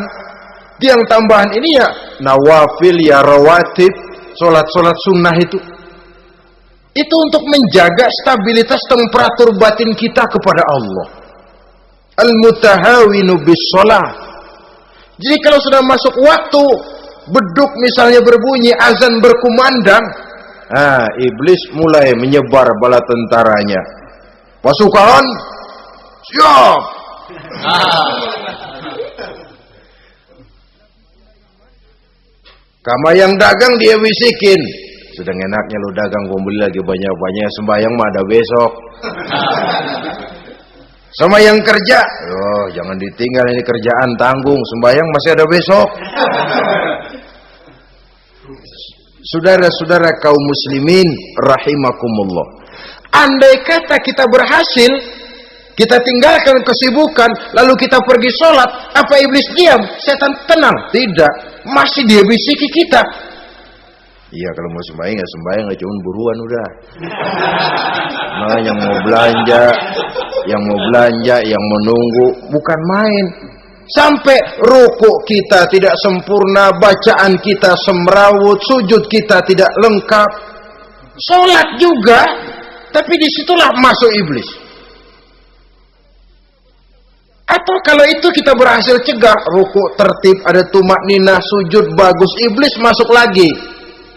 Tiang tambahan ini ya nawafil, ya rawatib, sholat-sholat sunnah itu. Itu untuk menjaga stabilitas temperatur batin kita kepada Allah. Al-mutahawinu bis shalah. Jadi kalau sudah masuk waktu beduk misalnya berbunyi, azan berkumandang, iblis mulai menyebar bala tentaranya. Pasukan siap. Kama yang dagang dia bisikin, sedang enaknya lu dagang, gua beli lagi banyak-banyak, sembahyang mah ada besok. Sama yang kerja, jangan ditinggal ini kerjaan, tanggung, sembahyang masih ada besok. Saudara-saudara kaum muslimin rahimakumullah, andai kata kita berhasil, kita tinggalkan kesibukan, lalu kita pergi sholat, apa iblis diam? Setan tenang? Tidak, masih dia bisiki kita. Iya, kalau mau sembahyang ya sembahyang, cuma buruan udah. Nah, yang mau belanja, yang menunggu, bukan main. Sampai rukuk kita tidak sempurna, bacaan kita semrawut, sujud kita tidak lengkap, sholat juga, tapi disitulah masuk iblis. Atau kalau itu kita berhasil cegah, rukuk tertib, ada tumak ninah, sujud bagus, iblis masuk lagi.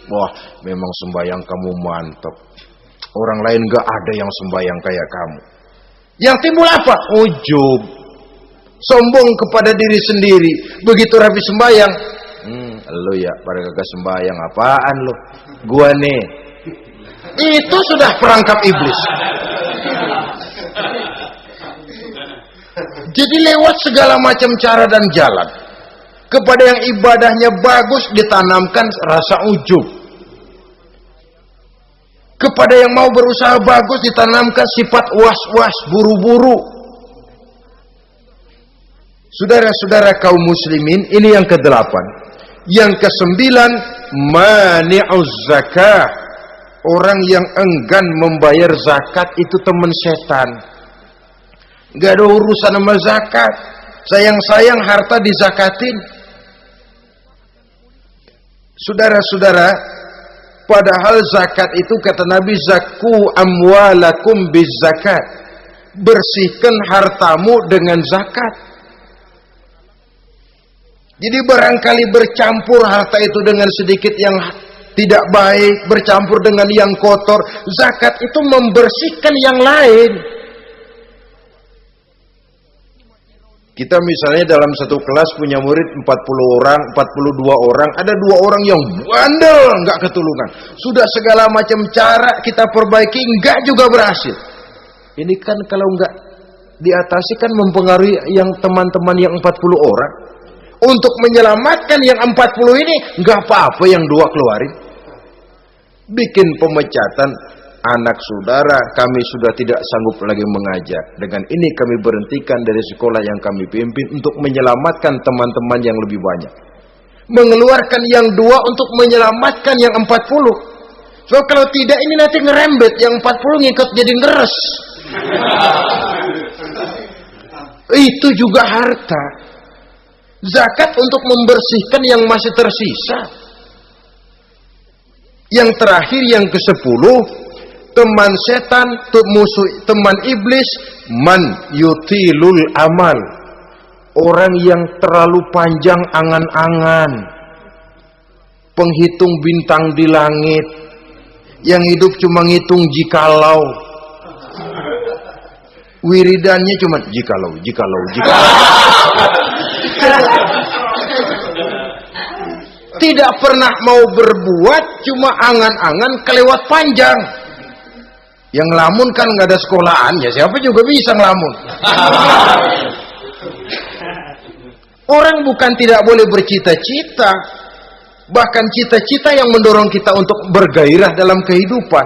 Wah, memang sembahyang kamu mantap, orang lain gak ada yang sembahyang kayak kamu. Yang timbul apa? Ujub, sombong kepada diri sendiri. Begitu rapi sembahyang, lu ya pada kagak sembahyang, apaan lu? Gua nih. Itu sudah perangkap iblis. Jadi lewat segala macam cara dan jalan, kepada yang ibadahnya bagus ditanamkan rasa ujub, kepada yang mau berusaha bagus ditanamkan sifat was-was, buru-buru. Saudara-saudara kaum muslimin, ini yang ke-8. Yang ke-9, mani'uz zakah. Orang yang enggan membayar zakat itu teman setan. Gak ada urusan sama zakat. Sayang-sayang harta dizakatin. Saudara-saudara, padahal zakat itu kata Nabi, zakku amwalakum biz zakat. Bersihkan hartamu dengan zakat. Jadi barangkali bercampur harta itu dengan sedikit yang tidak baik, bercampur dengan yang kotor. Zakat itu membersihkan yang lain. Kita misalnya dalam satu kelas punya murid 40 orang, 42 orang, ada 2 orang yang bandel, nggak ketulungan. Sudah segala macam cara kita perbaiki, nggak juga berhasil. Ini kan kalau nggak diatasi kan mempengaruhi yang teman-teman yang 40 orang. Untuk menyelamatkan yang 40 ini, nggak apa-apa yang 2 keluarin. Bikin pemecatan. Anak saudara, kami sudah tidak sanggup lagi mengajar. Dengan ini kami berhentikan dari sekolah yang kami pimpin untuk menyelamatkan teman-teman yang lebih banyak. Mengeluarkan yang 2 untuk menyelamatkan yang 40. So kalau tidak ini nanti ngerembet, yang 40 ngikut jadi ngeres. Itu juga harta. Zakat untuk membersihkan yang masih tersisa. Yang terakhir yang ke-10, teman setan, musuh, teman iblis, man yutilul amal. Orang yang terlalu panjang angan-angan. Penghitung bintang di langit. Yang hidup cuma ngitung jikalau. Wiridannya cuma jikalau. Tidak pernah mau berbuat, cuma angan-angan kelewat panjang. Yang ngelamun kan nggak ada sekolahan, ya siapa juga bisa ngelamun. Orang bukan tidak boleh bercita-cita, bahkan cita-cita yang mendorong kita untuk bergairah dalam kehidupan.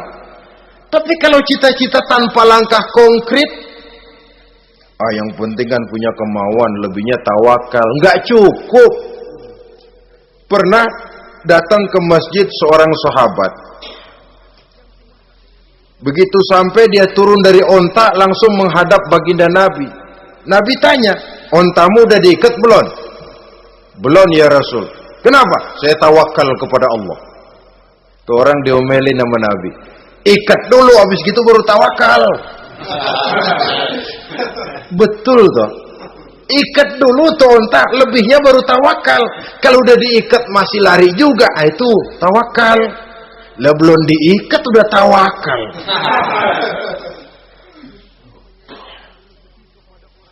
Tapi kalau cita-cita tanpa langkah konkret, yang penting kan punya kemauan, lebihnya tawakal, nggak cukup. Pernah datang ke masjid seorang sahabat. Begitu sampai dia turun dari onta, langsung menghadap baginda Nabi. Nabi tanya, ontamu udah diikat belum? Belum ya Rasul. Kenapa? Saya tawakal kepada Allah. Tuh orang diomelin sama Nabi. Ikat dulu, habis gitu baru tawakal. Betul toh. Ikat dulu tuh onta, lebihnya baru tawakal. Kalau udah diikat masih lari juga, itu tawakal. Lah belum diikat udah tawakal.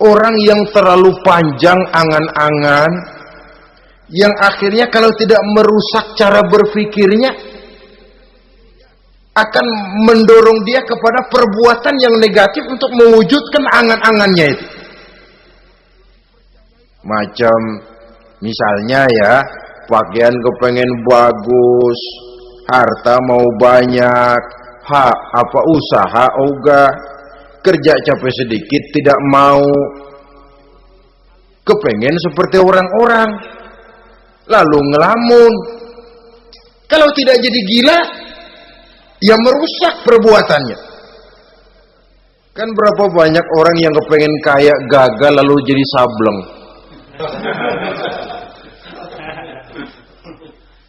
Orang yang terlalu panjang angan-angan, yang akhirnya kalau tidak merusak cara berpikirnya, akan mendorong dia kepada perbuatan yang negatif untuk mewujudkan angan-angannya itu. Macam misalnya ya, pakaian kepengen bagus, harta mau banyak, usaha ogah, kerja capek sedikit tidak mau, kepengen seperti orang-orang, lalu ngelamun. Kalau tidak jadi gila, ya merusak perbuatannya. Kan berapa banyak orang yang kepengen kaya gagal lalu jadi sableng.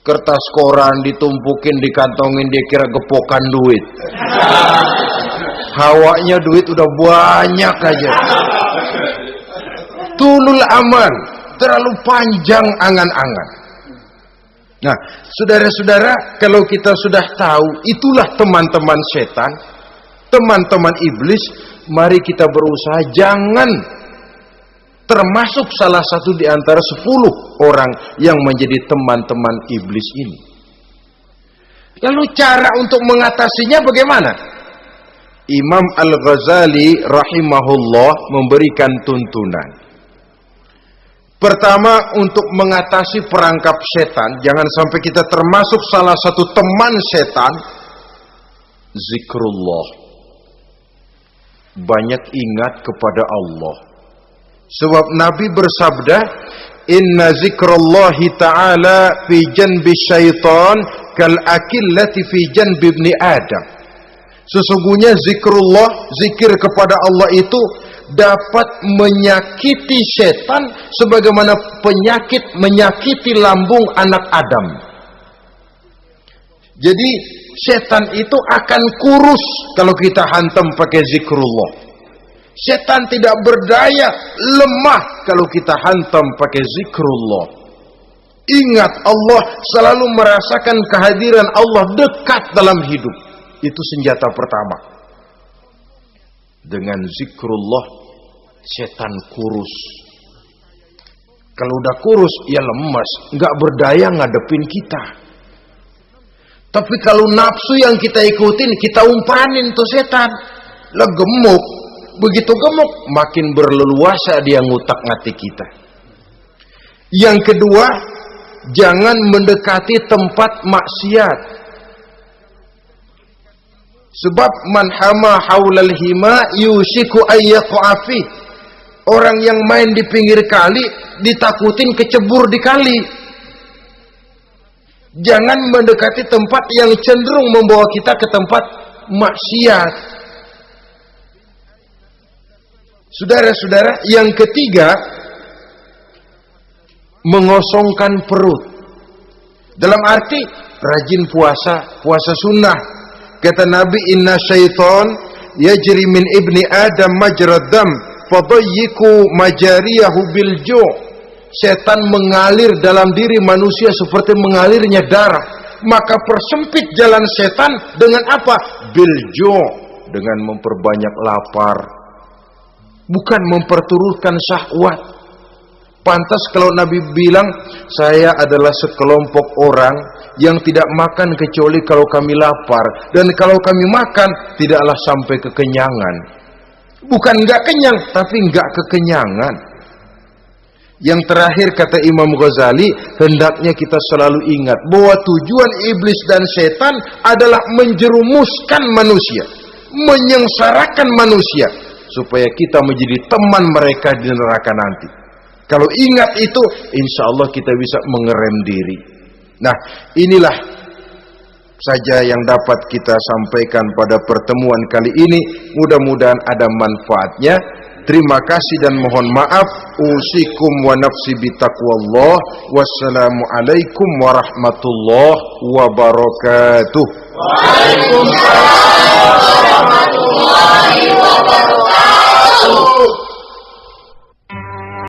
Kertas koran ditumpukin, dikantongin, dia kira gepokan duit. Hawanya duit udah banyak aja. Tulul aman, terlalu panjang angan-angan. Nah, saudara-saudara, kalau kita sudah tahu itulah teman-teman setan, teman-teman iblis, mari kita berusaha jangan termasuk salah satu di antara 10 orang yang menjadi teman-teman iblis ini. Lalu cara untuk mengatasinya bagaimana? Imam Al-Ghazali rahimahullah memberikan tuntunan. Pertama, untuk mengatasi perangkap setan, jangan sampai kita termasuk salah satu teman setan, zikrullah. Banyak ingat kepada Allah. Sebab Nabi bersabda, inna zikrallahi ta'ala fi janbi syaitan kal akillati fi janbi ibni Adam. Sesungguhnya zikrullah, zikir kepada Allah itu dapat menyakiti setan sebagaimana penyakit menyakiti lambung anak Adam. Jadi setan itu akan kurus kalau kita hantam pakai zikrullah. Setan tidak berdaya, lemah kalau kita hantam pakai zikrullah. Ingat Allah, selalu merasakan kehadiran Allah dekat dalam hidup. Itu senjata pertama. Dengan zikrullah, setan kurus. Kalau udah kurus, ya lemes, nggak berdaya ngadepin kita. Tapi kalau nafsu yang kita ikutin, kita umpanin tuh setan. Lah gemuk, begitu gemuk, makin berleluasa dia ngutak-ngatik kita. Yang kedua, jangan mendekati tempat maksiat. Sebab man hama haulal hima yusiku ayyaqafi. Orang yang main di pinggir kali ditakutin kecebur di kali. Jangan mendekati tempat yang cenderung membawa kita ke tempat maksiat. Saudara-saudara, yang ketiga, mengosongkan perut. Dalam arti rajin puasa, puasa sunnah. Kata Nabi, inna syaitan yajri min ibni adam majrad dam fadayyiku majariyahu bil ju'. Setan mengalir dalam diri manusia seperti mengalirnya darah. Maka persempit jalan setan dengan apa? Bil ju', dengan memperbanyak lapar, bukan memperturutkan syahwat. Pantas kalau Nabi bilang, saya adalah sekelompok orang yang tidak makan kecuali kalau kami lapar, dan kalau kami makan tidaklah sampai kekenyangan. Bukan enggak kenyang, tapi enggak kekenyangan. Yang terakhir kata Imam Ghazali, hendaknya kita selalu ingat bahwa tujuan iblis dan setan adalah menjerumuskan manusia, menyengsarakan manusia, supaya kita menjadi teman mereka di neraka nanti. Kalau ingat itu, insya Allah kita bisa mengerem diri. Nah, inilah saja yang dapat kita sampaikan pada pertemuan kali ini. Mudah-mudahan ada manfaatnya. Terima kasih dan mohon maaf. Usikum wa nafsi bitaqwallah. Wassalamualaikum warahmatullahi wabarakatuh. Waalaikumsalam warahmatullahi wabarakatuh.